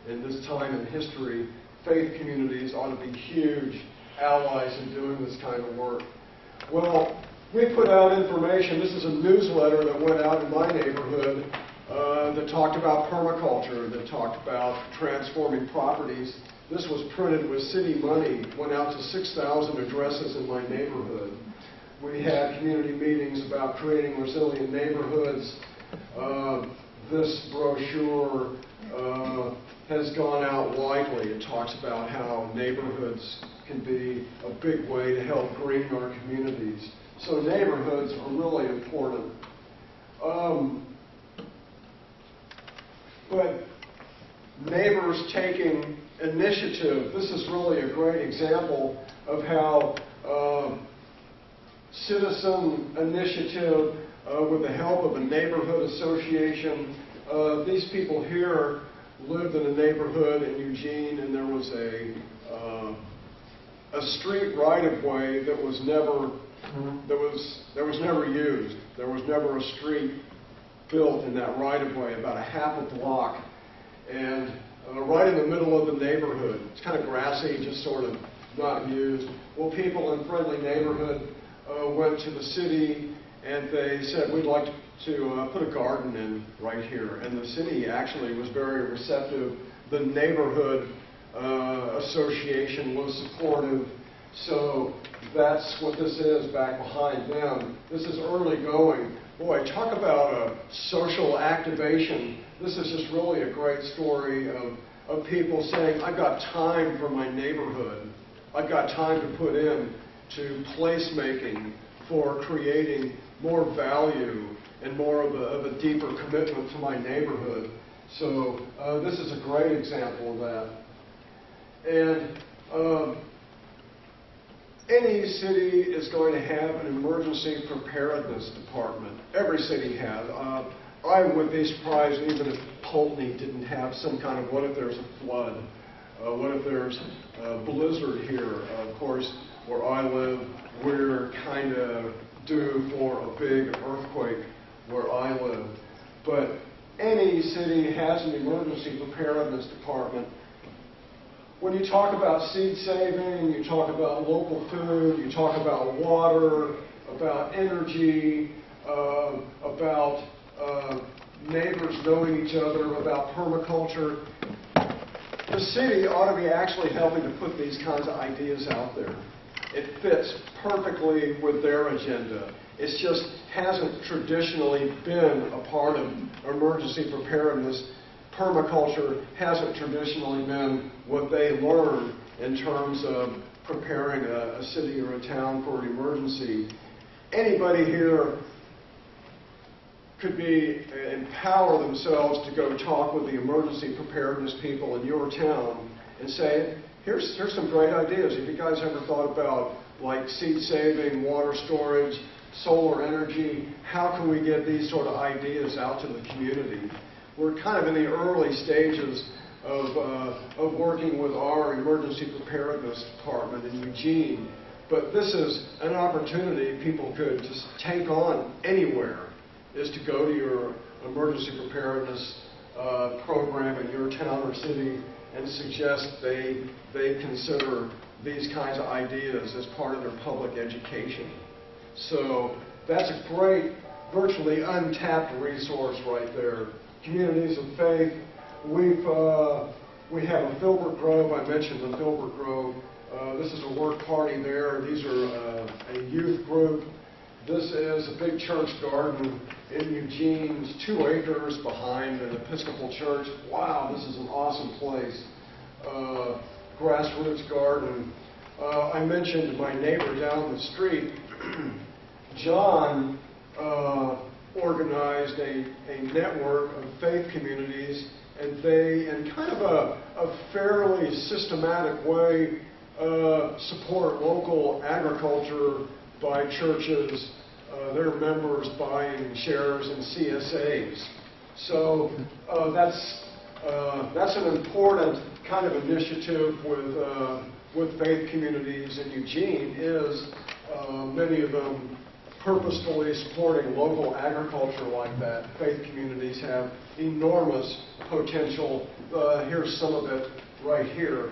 in this time in history. Faith communities ought to be huge allies in doing this kind of work. Well, we put out information. This is a newsletter that went out in my neighborhood that talked about permaculture, that talked about transforming properties. This was printed with city money, went out to 6,000 addresses in my neighborhood. We had community meetings about creating resilient neighborhoods. This brochure has gone out widely. It talks about how neighborhoods can be a big way to help green our communities. So neighborhoods are really important. but neighbors taking initiative. This is really a great example of how citizen initiative with the help of a neighborhood association. These people here lived in a neighborhood in Eugene, and there was a street right-of-way that was never never used. There was never a street built in that right-of-way, about a half a block, and right in the middle of the neighborhood. It's kind of grassy, just sort of not used. Well, people in Friendly Neighborhood went to the city and they said, we'd like to put a garden in right here. And the city actually was very receptive. The neighborhood association was supportive. So that's what this is back behind them. This is early going. Boy, talk about a social activation. This is just really a great story of people saying, I've got time for my neighborhood. I've got time to put in to placemaking for creating more value and more of a deeper commitment to my neighborhood. So this is a great example of that. And any city is going to have an emergency preparedness department. Every city has. I would be surprised even if Pulteney didn't have some kind of, what if there's a flood? What if there's a blizzard here? Of course, where I live, we're kind of due for a big earthquake where I live. But any city has an emergency preparedness department. When you talk about seed saving, you talk about local food, you talk about water, about energy, about neighbors knowing each other, about permaculture, the city ought to be actually helping to put these kinds of ideas out there. It fits perfectly with their agenda. It just hasn't traditionally been a part of emergency preparedness. Permaculture hasn't traditionally been what they learn in terms of preparing a city or a town for an emergency. Anybody here could empower themselves to go talk with the emergency preparedness people in your town and say, here's some great ideas. Have you guys ever thought about like seed saving, water storage, solar energy? How can we get these sort of ideas out to the community? We're kind of in the early stages of working with our emergency preparedness department in Eugene, but this is an opportunity people could just take on anywhere, is to go to your emergency preparedness program in your town or city and suggest they consider these kinds of ideas as part of their public education. So that's a great, virtually untapped resource right there. Communities of faith. We have a Filbert Grove. I mentioned the Filbert Grove. This is a work party there. These are a youth group. This is a big church garden in Eugene. It's 2 acres behind an Episcopal church. Wow, this is an awesome place. Grassroots garden. I mentioned my neighbor down the street, John, organized a network of faith communities, and they, in kind of a fairly systematic way, support local agriculture by churches, their members buying shares in CSAs. So that's an important kind of initiative with faith communities in Eugene, is many of them purposefully supporting local agriculture like that. Faith communities have enormous potential. Here's some of it right here.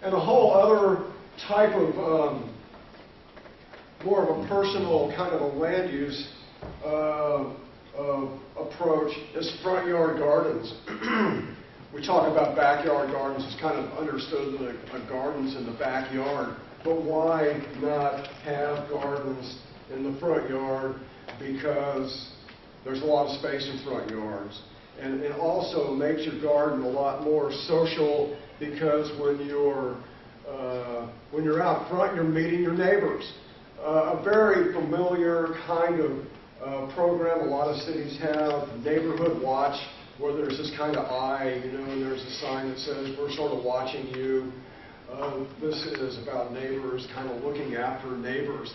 And a whole other type of more of a personal kind of a land use approach is front yard gardens. We talk about backyard gardens. It's kind of understood that a garden's in the backyard, but why not have gardens in the front yard? Because there's a lot of space in front yards. And it also makes your garden a lot more social, because when you're out front, you're meeting your neighbors. A very familiar kind of program a lot of cities have, Neighborhood Watch. where there's this kind of eye, you know, and there's a sign that says, we're sort of watching you. This is about neighbors, kind of looking after neighbors.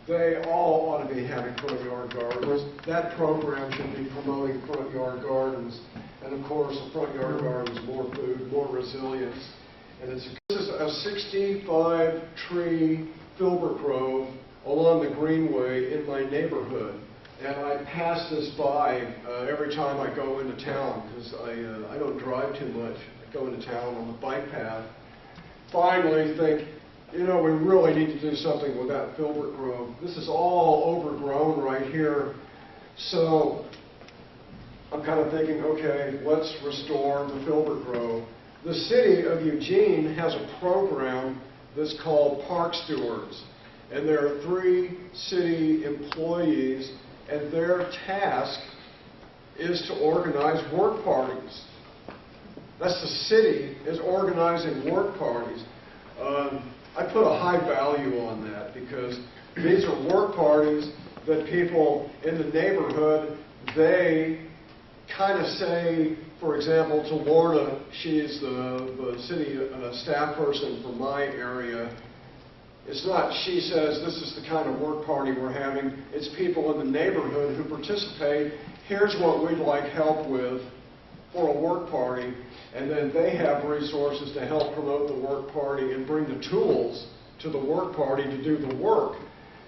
They all ought to be having front yard gardens. That program should be promoting front yard gardens. And of course, a front yard garden is more food, more resilience. And this is a 65-tree filbert grove along the Greenway in my neighborhood. And I pass this by every time I go into town, because I don't drive too much. I go into town on the bike path. Finally think, you know, we really need to do something with that filbert grove. This is all overgrown right here. So I'm kind of thinking, okay, let's restore the filbert grove. The city of Eugene has a program that's called Park Stewards. And there are 3 city employees, and their task is to organize work parties. That's the city, is organizing work parties. I put a high value on that because these are work parties that people in the neighborhood, they kind of say, for example, to Lorna, she's the city staff person for my area. It's not she says this is the kind of work party we're having. It's people in the neighborhood who participate. Here's what we'd like help with for a work party. And then they have resources to help promote the work party and bring the tools to the work party to do the work.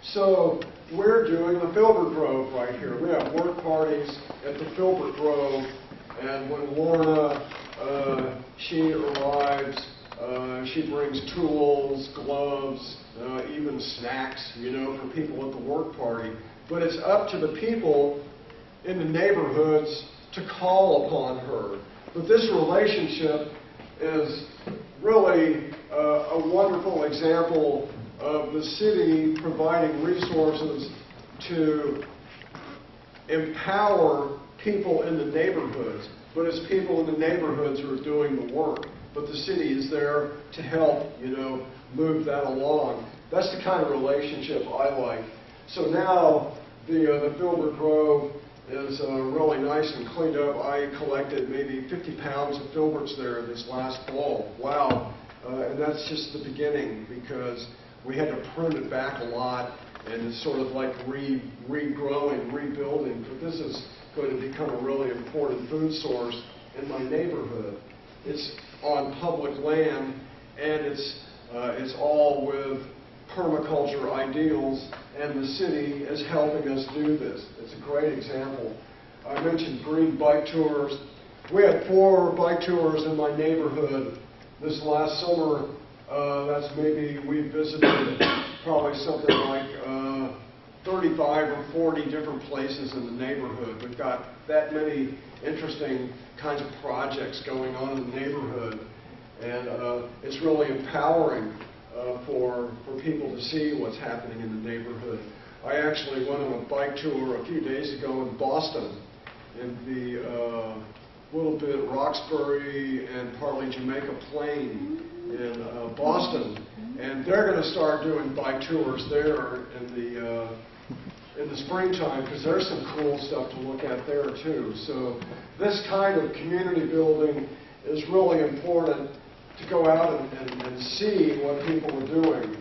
So we're doing the Filbert Grove right here. We have work parties at the Filbert Grove. And when Lorna, she arrives, she brings tools, gloves, even snacks, you know, for people at the work party. But it's up to the people in the neighborhoods to call upon her. But this relationship is really a wonderful example of the city providing resources to empower people in the neighborhoods. But it's people in the neighborhoods who are doing the work. But the city is there to help, you know, move that along. That's the kind of relationship I like. So now the Filbert Grove is really nice and cleaned up. I collected maybe 50 pounds of filberts there this last fall. Wow. And that's just the beginning because we had to prune it back a lot and it's sort of like regrowing, rebuilding. But this is going to become a really important food source in my neighborhood. It's on public land and it's all with permaculture ideals, and the city is helping us do this. It's a great example. I mentioned green bike tours. We had 4 bike tours in my neighborhood this last summer. That's maybe we visited probably something like 35 or 40 different places in the neighborhood. We've got that many interesting kinds of projects going on in the neighborhood, and it's really empowering for people to see what's happening in the neighborhood. I actually went on a bike tour a few days ago in Boston, in the little bit Roxbury and partly Jamaica Plain in Boston, and they're going to start doing bike tours there in the springtime because there's some cool stuff to look at there too. So this kind of community building is really important to go out and see what people are doing.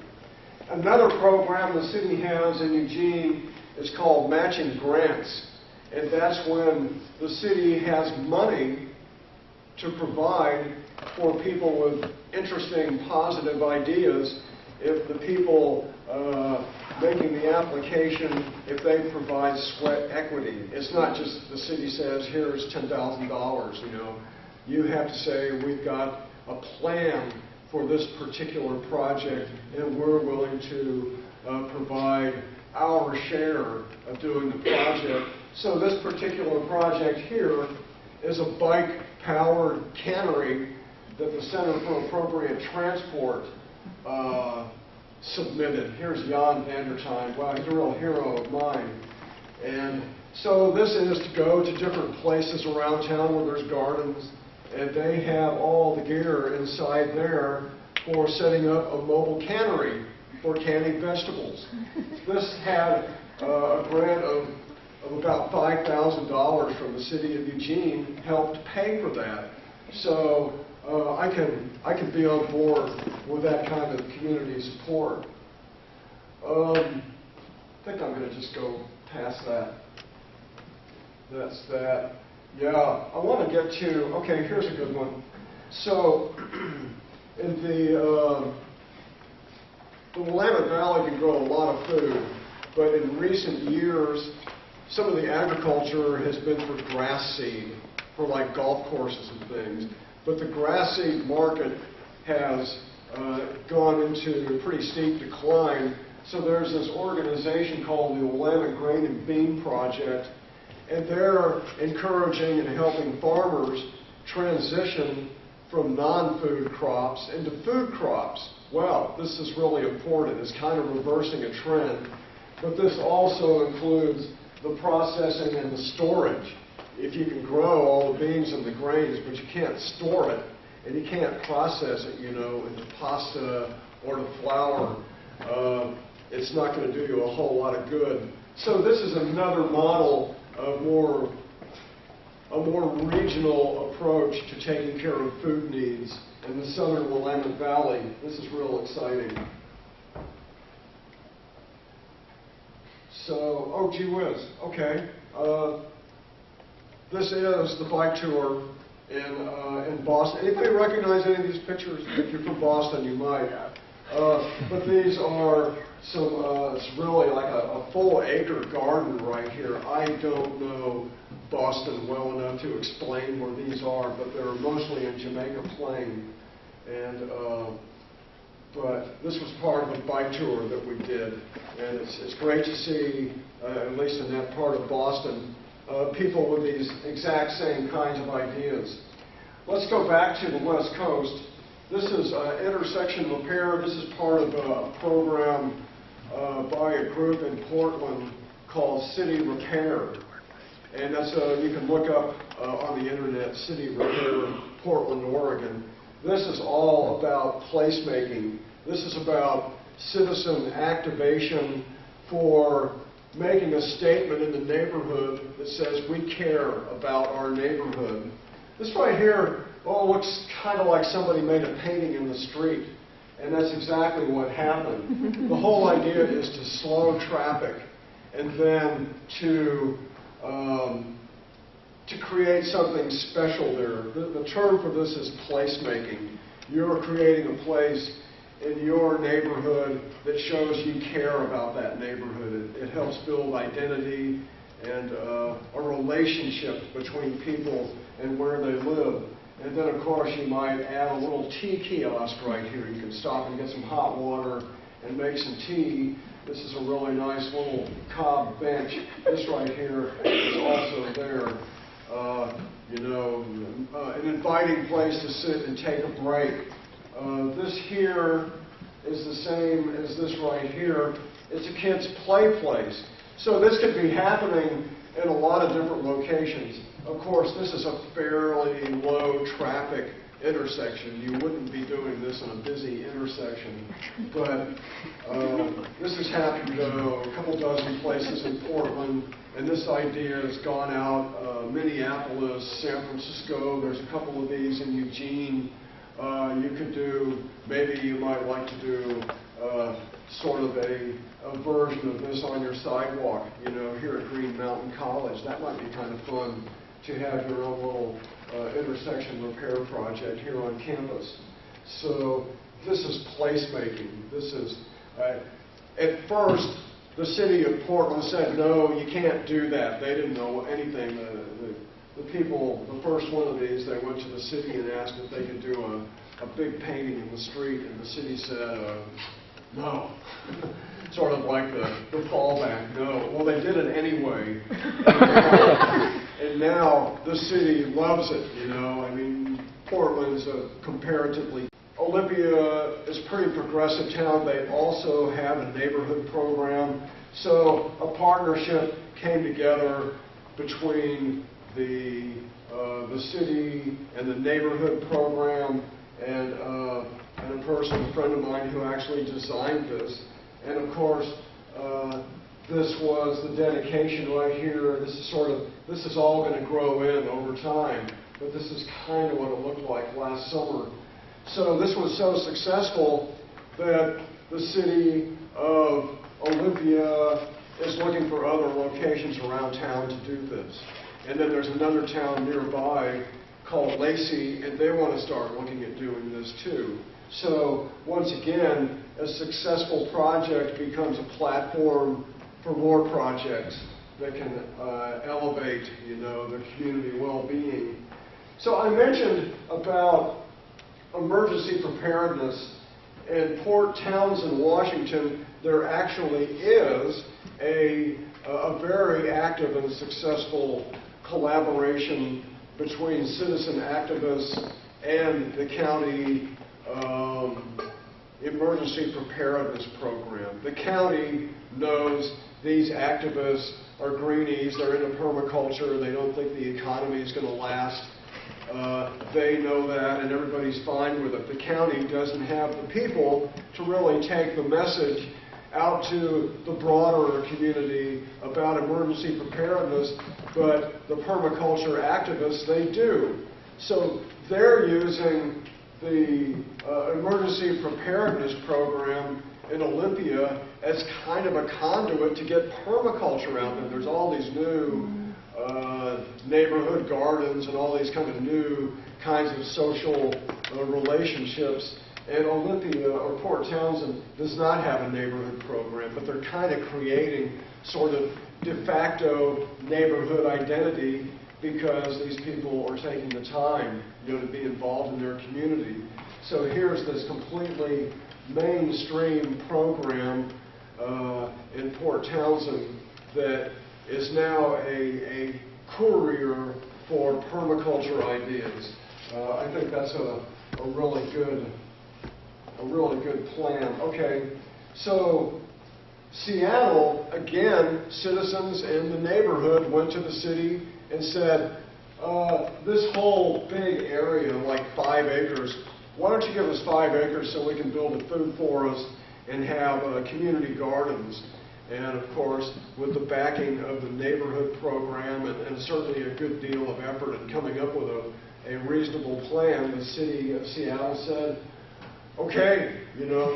Another program the city has in Eugene is called Matching Grants. And that's when the city has money to provide for people with interesting, positive ideas. If the people making the application, if they provide sweat equity. It's not just the city says, here's $10,000, you know. You have to say, we've got a plan for this particular project, and we're willing to provide our share of doing the project. So this particular project here is a bike-powered cannery that the Center for Appropriate Transport submitted. Here's Jan Vandertine. Wow, he's a real hero of mine. And so this is to go to different places around town where there's gardens, and they have all the gear inside there for setting up a mobile cannery for canning vegetables. This had a grant of of about $5,000 from the city of Eugene helped pay for that. So I can be on board with that kind of community support. I think I'm going to just go past that. That's that. Yeah, I want to get to, okay, here's a good one. So, in the Willamette Valley can grow a lot of food, but in recent years, some of the agriculture has been for grass seed, for like golf courses and things. But the grass seed market has gone into pretty steep decline. So there's this organization called the Willamette Grain and Bean Project, and they're encouraging and helping farmers transition from non-food crops into food crops. Well, this is really important. It's kind of reversing a trend. But this also includes the processing and the storage. If you can grow all the beans and the grains, but you can't store it, and you can't process it, you know, into pasta or to flour, it's not going to do you a whole lot of good. So this is another model of a more regional approach to taking care of food needs in the southern Willamette Valley. This is real exciting. So, oh gee whiz, okay. This is the bike tour in Boston. Anybody recognize any of these pictures? If you're from Boston, you might. But these are some, it's really like a full acre garden right here. I don't know Boston well enough to explain where these are, but they're mostly in Jamaica Plain. And, but this was part of the bike tour that we did. And it's great to see, at least in that part of Boston, people with these exact same kinds of ideas. Let's go back to the West Coast. This is intersection repair. This is part of a program by a group in Portland called City Repair. And that's you can look up on the internet, City Repair, Portland, Oregon. This is all about placemaking. This is about citizen activation for making a statement in the neighborhood that says we care about our neighborhood. This right here, oh, looks kind of like somebody made a painting in the street. And that's exactly what happened. The whole idea is to slow traffic and then to create something special there. The term for this is placemaking. You're creating a place in your neighborhood that shows you care about that neighborhood. It helps build identity and a relationship between people and where they live. And then, of course, you might add a little tea kiosk right here. You can stop and get some hot water and make some tea. This is a really nice little cob bench. This right here is also there. You know, an inviting place to sit and take a break. This here is the same as this right here. It's a kid's play place. So this could be happening in a lot of different locations. Of course, this is a fairly low traffic intersection. You wouldn't be doing this in a busy intersection. But this has happened a couple dozen places in Portland, and this idea has gone out Minneapolis, San Francisco. There's a couple of these in Eugene. You could do, maybe you might like to do sort of a version of this on your sidewalk, you know, here at Green Mountain College. That might be kind of fun to have your own little intersection repair project here on campus. So this is placemaking. This is, at first, the city of Portland said, no, you can't do that. They didn't know anything. The people, the first one of these, they went to the city and asked if they could do a big painting in the street, and the city said, no. Sort of like the fallback, no. Well, they did it anyway. And now the city loves it, you know. I mean, Portland's a comparatively... Olympia is a pretty progressive town. They also have a neighborhood program. So a partnership came together between the city and the neighborhood program and a friend of mine who actually designed this. And of course, this was the dedication right here. This is all going to grow in over time, but this is kind of what it looked like last summer. So this was so successful that the city of Olympia is looking for other locations around town to do this. And then there's another town nearby called Lacey, and they want to start looking at doing this too. So once again, a successful project becomes a platform for more projects that can elevate, the community well-being. So I mentioned about emergency preparedness. In Port Townsend, Washington, there actually is a very active and successful collaboration between citizen activists and the county emergency preparedness program. The county knows these activists are greenies, they're into permaculture, they don't think the economy is going to last. They know that, and everybody's fine with it. The county doesn't have the people to really take the message out to the broader community about emergency preparedness, but the permaculture activists, they do. So they're using the emergency preparedness program in Olympia as kind of a conduit to get permaculture out there. There's all these new neighborhood gardens and all these kind of new kinds of social relationships. And Olympia, or Port Townsend, does not have a neighborhood program, but they're kind of creating sort of de facto neighborhood identity because these people are taking the time, to be involved in their community. So here's this completely mainstream program in Port Townsend that is now a courier for permaculture ideas. I think that's a really good plan. Okay, so Seattle, again, citizens in the neighborhood went to the city and said, this whole big area, like 5 acres, why don't you give us 5 acres so we can build a food forest and have community gardens? And of course, with the backing of the neighborhood program and certainly a good deal of effort in coming up with a reasonable plan, the city of Seattle said, okay,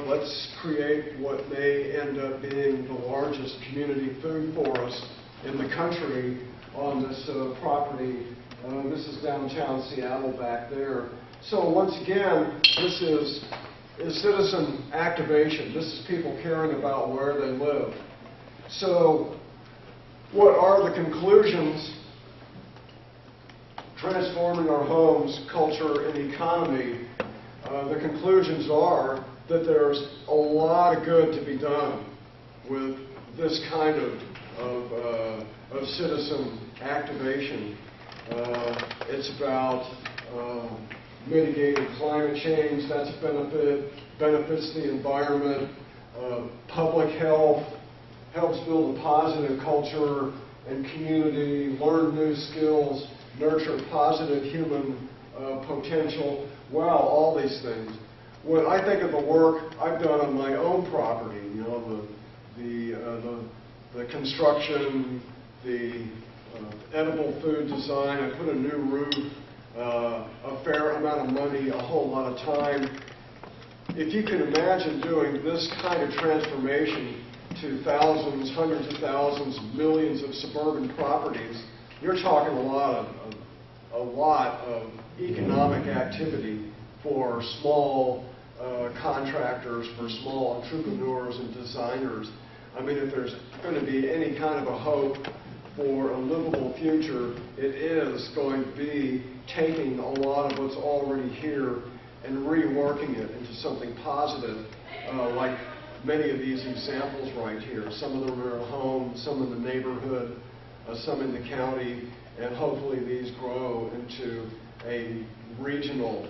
let's create what may end up being the largest community food forest in the country on this property. This is downtown Seattle back there. So once again, this is citizen activation. This is people caring about where they live. So what are the conclusions? Transforming our homes, culture, and economy. The conclusions are that there's a lot of good to be done with this kind of citizen activation. It's about mitigating climate change, that's a benefit, benefits the environment, public health, helps build a positive culture and community, learn new skills, nurture positive human potential. Wow, all these things. When I think of the work I've done on my own property, the construction, the edible food design, I put a new roof, a fair amount of money, a whole lot of time. If you can imagine doing this kind of transformation to thousands, hundreds of thousands, millions of suburban properties, you're talking a lot of economic activity for small contractors, for small entrepreneurs and designers. I mean, if there's going to be any kind of a hope for a livable future, it is going to be taking a lot of what's already here and reworking it into something positive, like many of these examples right here. Some of them are at home, some in the neighborhood, some in the county, and hopefully these grow into a regional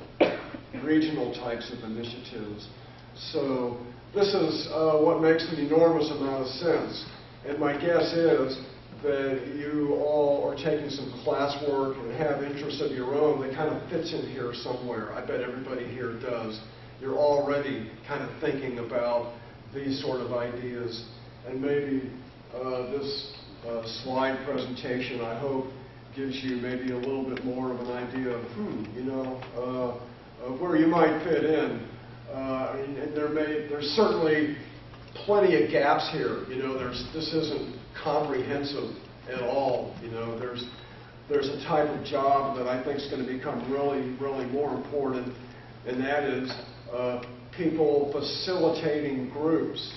types of initiatives. So this is what makes an enormous amount of sense. And my guess is that you all are taking some classwork and have interests of your own that kind of fits in here somewhere. I bet everybody here does. You're already kind of thinking about these sort of ideas, and maybe this slide presentation, I hope, gives you maybe a little bit more of an idea of, of where you might fit in. And there's certainly plenty of gaps here. This isn't comprehensive at all. There's a type of job that I think is going to become really, really more important, and that is people facilitating groups,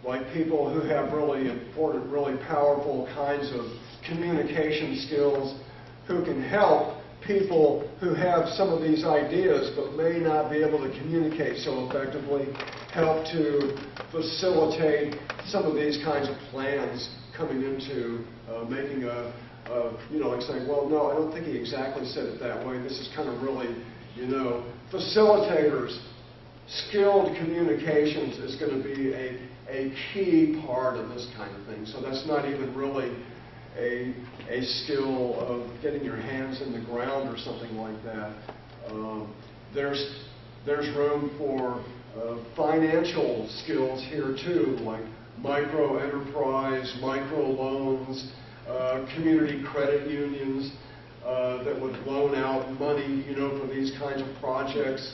like people who have really important, really powerful kinds of communication skills, who can help people who have some of these ideas but may not be able to communicate so effectively, help to facilitate some of these kinds of plans coming into making like saying, well, no, I don't think he exactly said it that way. This is kind of really, facilitators, skilled communications is going to be a key part of this kind of thing. So that's not even really a skill of getting your hands in the ground or something like that. There's room for financial skills here too, like micro enterprise, micro loans, community credit unions that would loan out money, for these kinds of projects,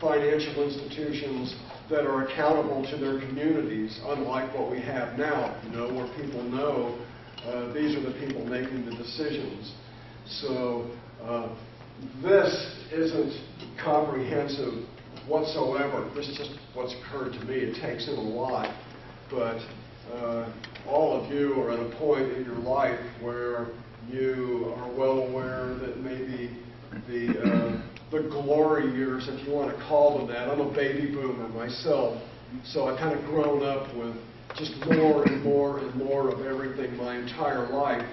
financial institutions that are accountable to their communities, unlike what we have now, where people know these are the people making the decisions. So this isn't comprehensive whatsoever. This is just what's occurred to me. It takes in a lot, but all of you are at a point in your life where you are well aware that maybe the glory years, if you want to call them that. I'm a baby boomer myself, so I've kind of grown up with just more and more and more of everything my entire life,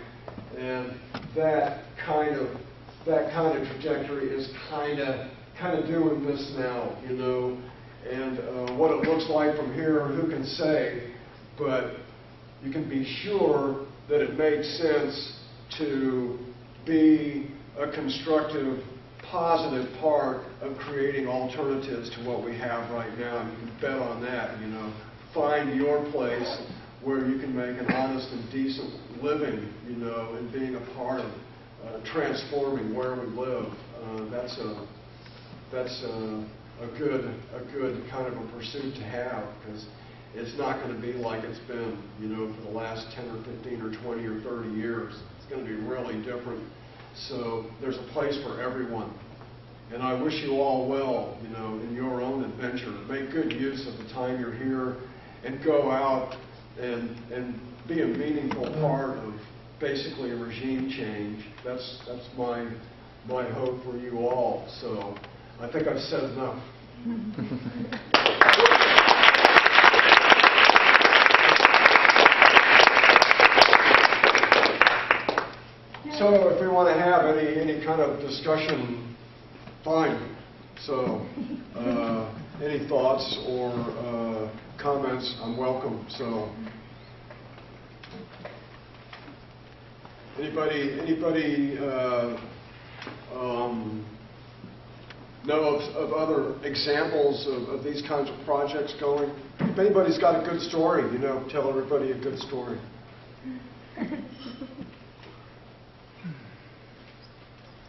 and that kind of trajectory is kind of doing this now, and what it looks like from here, who can say, but you can be sure that it makes sense to be a constructive, positive part of creating alternatives to what we have right now. You can bet on that, Find your place where you can make an honest and decent living, and being a part of transforming where we live. That's a good kind of a pursuit to have, because it's not going to be like it's been, for the last 10 or 15 or 20 or 30 years. It's going to be really different. So there's a place for everyone. And I wish you all well, in your own adventure. Make good use of the time you're here, and go out and be a meaningful part of basically a regime change. That's my hope for you all. So I think I've said enough. So if we want to have any kind of discussion, fine. So any thoughts or comments, I'm welcome. So anybody know of other examples of these kinds of projects going? If anybody's got a good story, tell everybody a good story.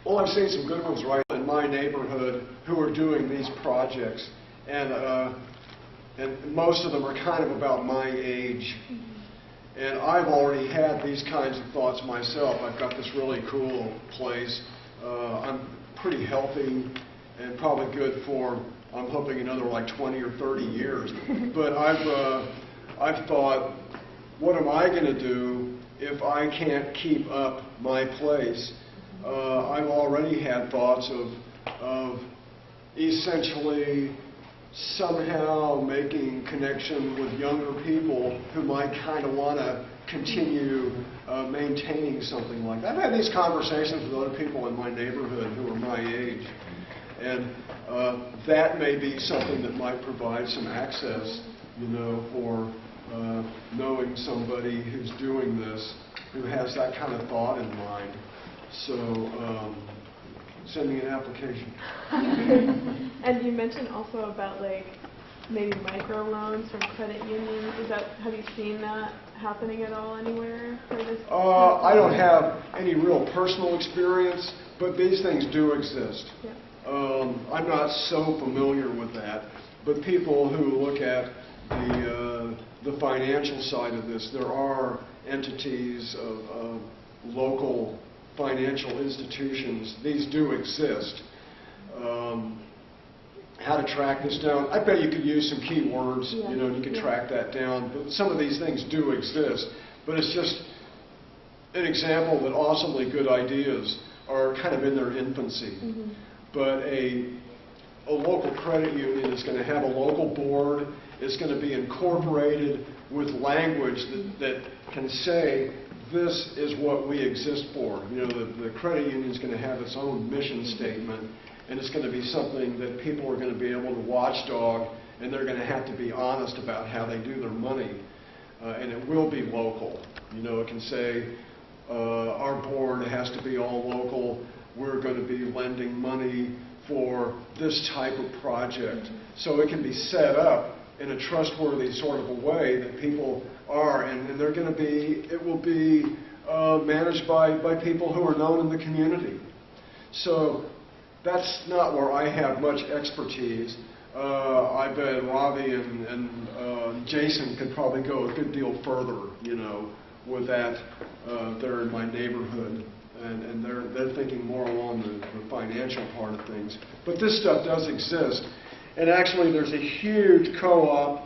Well, I've seen some good ones right in my neighborhood who are doing these projects, and most of them are kind of about my age. And I've already had these kinds of thoughts myself. I've got this really cool place. I'm pretty healthy and probably good for, I'm hoping, another like 20 or 30 years. But I've thought, what am I going to do if I can't keep up my place? I've already had thoughts of essentially somehow making connection with younger people who might kind of want to continue maintaining something like that. I've had these conversations with other people in my neighborhood who are my age, and that may be something that might provide some access, for knowing somebody who's doing this, who has that kind of thought in mind. So send me an application. And you mentioned also about maybe microloans from credit unions. Have you seen that happening at all anywhere for this? I don't have any real personal experience, but these things do exist. Yeah. I'm not so familiar with that, but people who look at the financial side of this, there are entities of local financial institutions. These do exist. How to track this down? I bet you could use some keywords, Yeah. and you could track that down. But some of these things do exist, but it's just an example that awesomely good ideas are kind of in their infancy. Mm-hmm. But a local credit union is going to have a local board. It's going to be incorporated with language that can say, this is what we exist for. The credit union is going to have its own mission statement, and it's going to be something that people are going to be able to watchdog, and they're going to have to be honest about how they do their money. And it will be local. It can say, our board has to be all local. We're going to be lending money for this type of project. So it can be set up in a trustworthy sort of a way that people are, and they're going to be, it will be managed by people who are known in the community. So that's not where I have much expertise. I bet Ravi and Jason could probably go a good deal further, with that. They're in my neighborhood, and they're thinking more along the financial part of things. But this stuff does exist. And actually, there's a huge co-op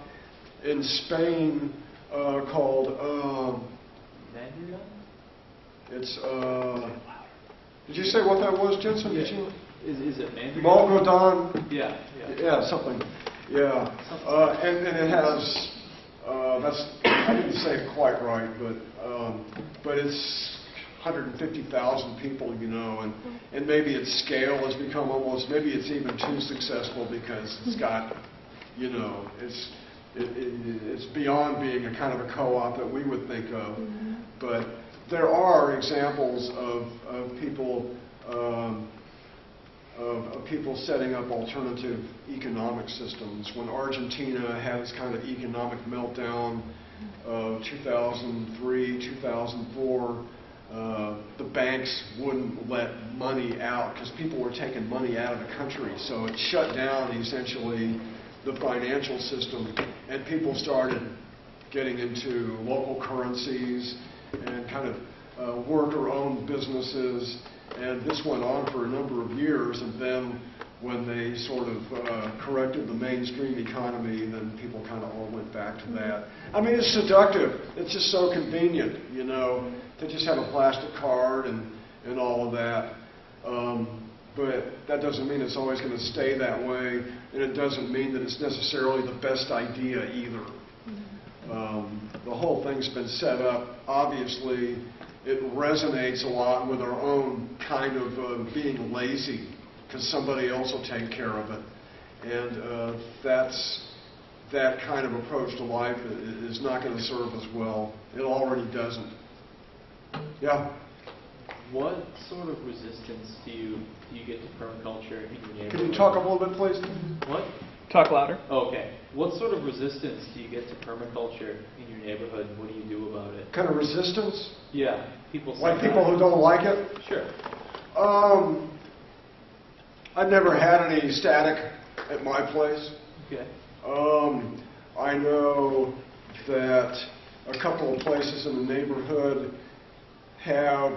in Spain called, it's, did you say what that was, Jensen? Yeah. Did you? Is it Mandrion? Malgodon? Yeah. Yeah, something. Yeah. And it has, I didn't say it quite right, but it's 150,000 people, and maybe its scale has become almost, maybe it's even too successful because it's got, it's beyond being a kind of a co-op that we would think of. Mm-hmm. But there are examples of people people setting up alternative economic systems. When Argentina had this kind of economic meltdown of 2003, 2004, the banks wouldn't let money out because people were taking money out of the country. So it shut down essentially the financial system, and people started getting into local currencies and kind of worker-owned businesses. And this went on for a number of years, and then when they sort of corrected the mainstream economy, then people kind of all went back to that. I mean, it's seductive. It's just so convenient, to just have a plastic card and all of that. But that doesn't mean it's always going to stay that way, and it doesn't mean that it's necessarily the best idea either. The whole thing's been set up, obviously. It resonates a lot with our own kind of being lazy, because somebody else will take care of it. And that kind of approach to life is not going to serve us well. It already doesn't. Yeah? What sort of resistance do you get to permaculture in your neighborhood? Can you talk a little bit, please? What? Talk louder. Oh, okay. What sort of resistance do you get to permaculture in your neighborhood? What do you do about it? Kind of resistance? Yeah. People Like people who don't like it? Sure. I've never had any static at my place. Okay. I know that a couple of places in the neighborhood have,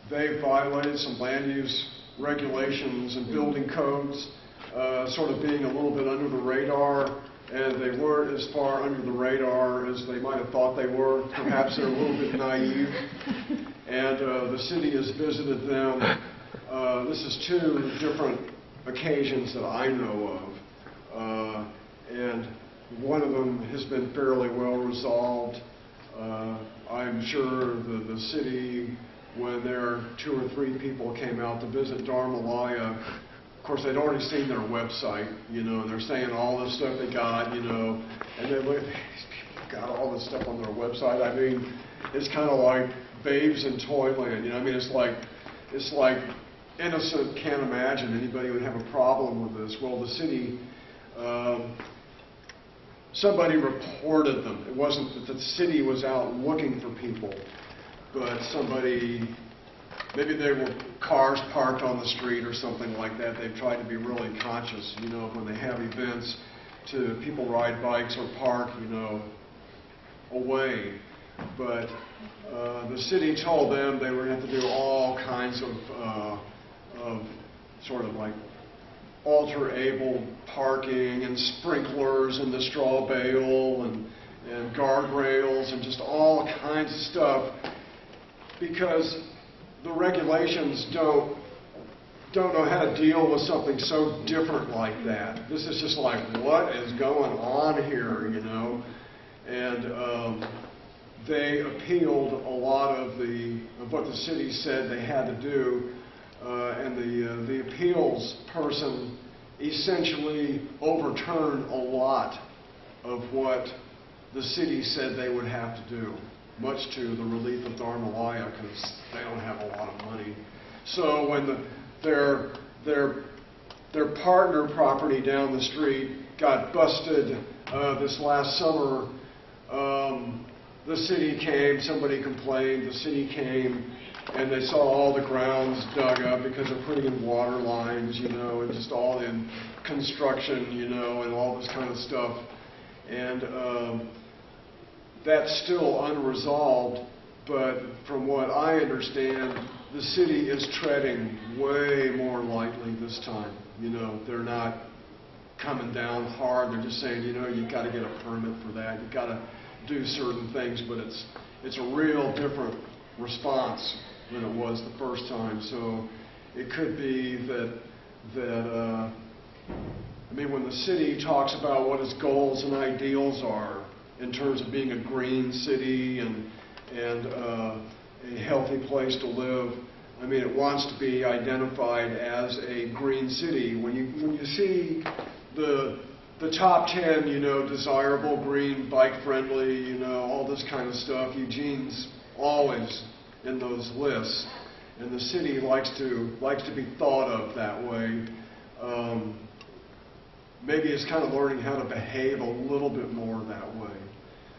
they've violated some land use regulations and building codes, sort of being a little bit under the radar, and they weren't as far under the radar as they might have thought they were. Perhaps they're a little bit naive. And the city has visited them. This is 2 different occasions that I know of. And one of them has been fairly well resolved. I'm sure the city, when their 2 or 3 people came out to visit Dharmalaya, of course they'd already seen their website, and they're saying all this stuff they got, and they look, these people got all this stuff on their website. I mean, it's kind of like babes in toyland, I mean, it's like innocent can't imagine anybody would have a problem with this. Well, the city, somebody reported them. It wasn't that the city was out looking for people, but somebody, maybe there were cars parked on the street or something like that. They've tried to be really conscious, you know, when they have events, to people ride bikes or park, you know, away. But the city told them they were going to have to do all kinds of sort of like alter-able parking and sprinklers and the straw bale and guardrails and just all kinds of stuff, because the regulations don't know how to deal with something so different like that. This is just like, what is going on here, you know? And they appealed a lot of what the city said they had to do, and the appeals person essentially overturned a lot of what the city said they would have to do, much to the relief of Dharmalaya, because they don't have a lot of money. So when their partner property down the street got busted this last summer, the city came, somebody complained, the city came, and they saw all the grounds dug up because they're putting in water lines, you know, and just all in construction, you know, and all this kind of stuff. And that's still unresolved, but from what I understand, the city is treading way more lightly this time. You know, they're not coming down hard. They're just saying, you know, you've got to get a permit for that. You've got to do certain things, but it's a real different response than it was the first time. So it could be that I mean, when the city talks about what its goals and ideals are in terms of being a green city and a healthy place to live, I mean, it wants to be identified as a green city. When you see the top 10, you know, desirable, green, bike-friendly, you know, all this kind of stuff, Eugene's always in those lists, and the city likes to be thought of that way. Maybe it's kind of learning how to behave a little bit more that way.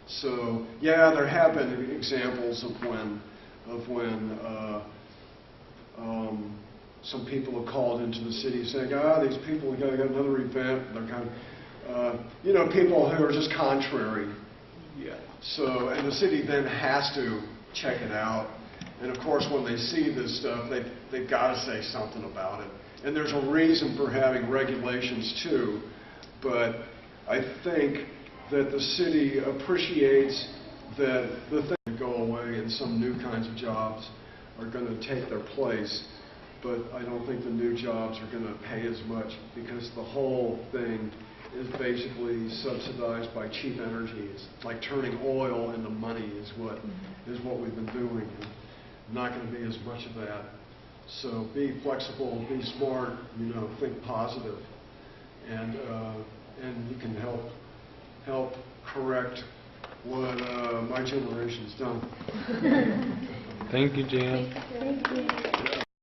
So, yeah, there have been examples of when some people have called into the city saying, these people have got another event. They're kind of, you know, people who are just contrary. Yeah. So, and the city then has to check it out. And of course, when they see this stuff, they've got to say something about it. And there's a reason for having regulations too. But I think that the city appreciates that the things that go away and some new kinds of jobs are going to take their place. But I don't think the new jobs are going to pay as much, because the whole thing is basically subsidized by cheap energy. It's like turning oil into money is what we've been doing. And not going to be as much of that. So be flexible, be smart, you know, think positive, and you can help correct what my generation's done. Thank you, Jan. Thank you.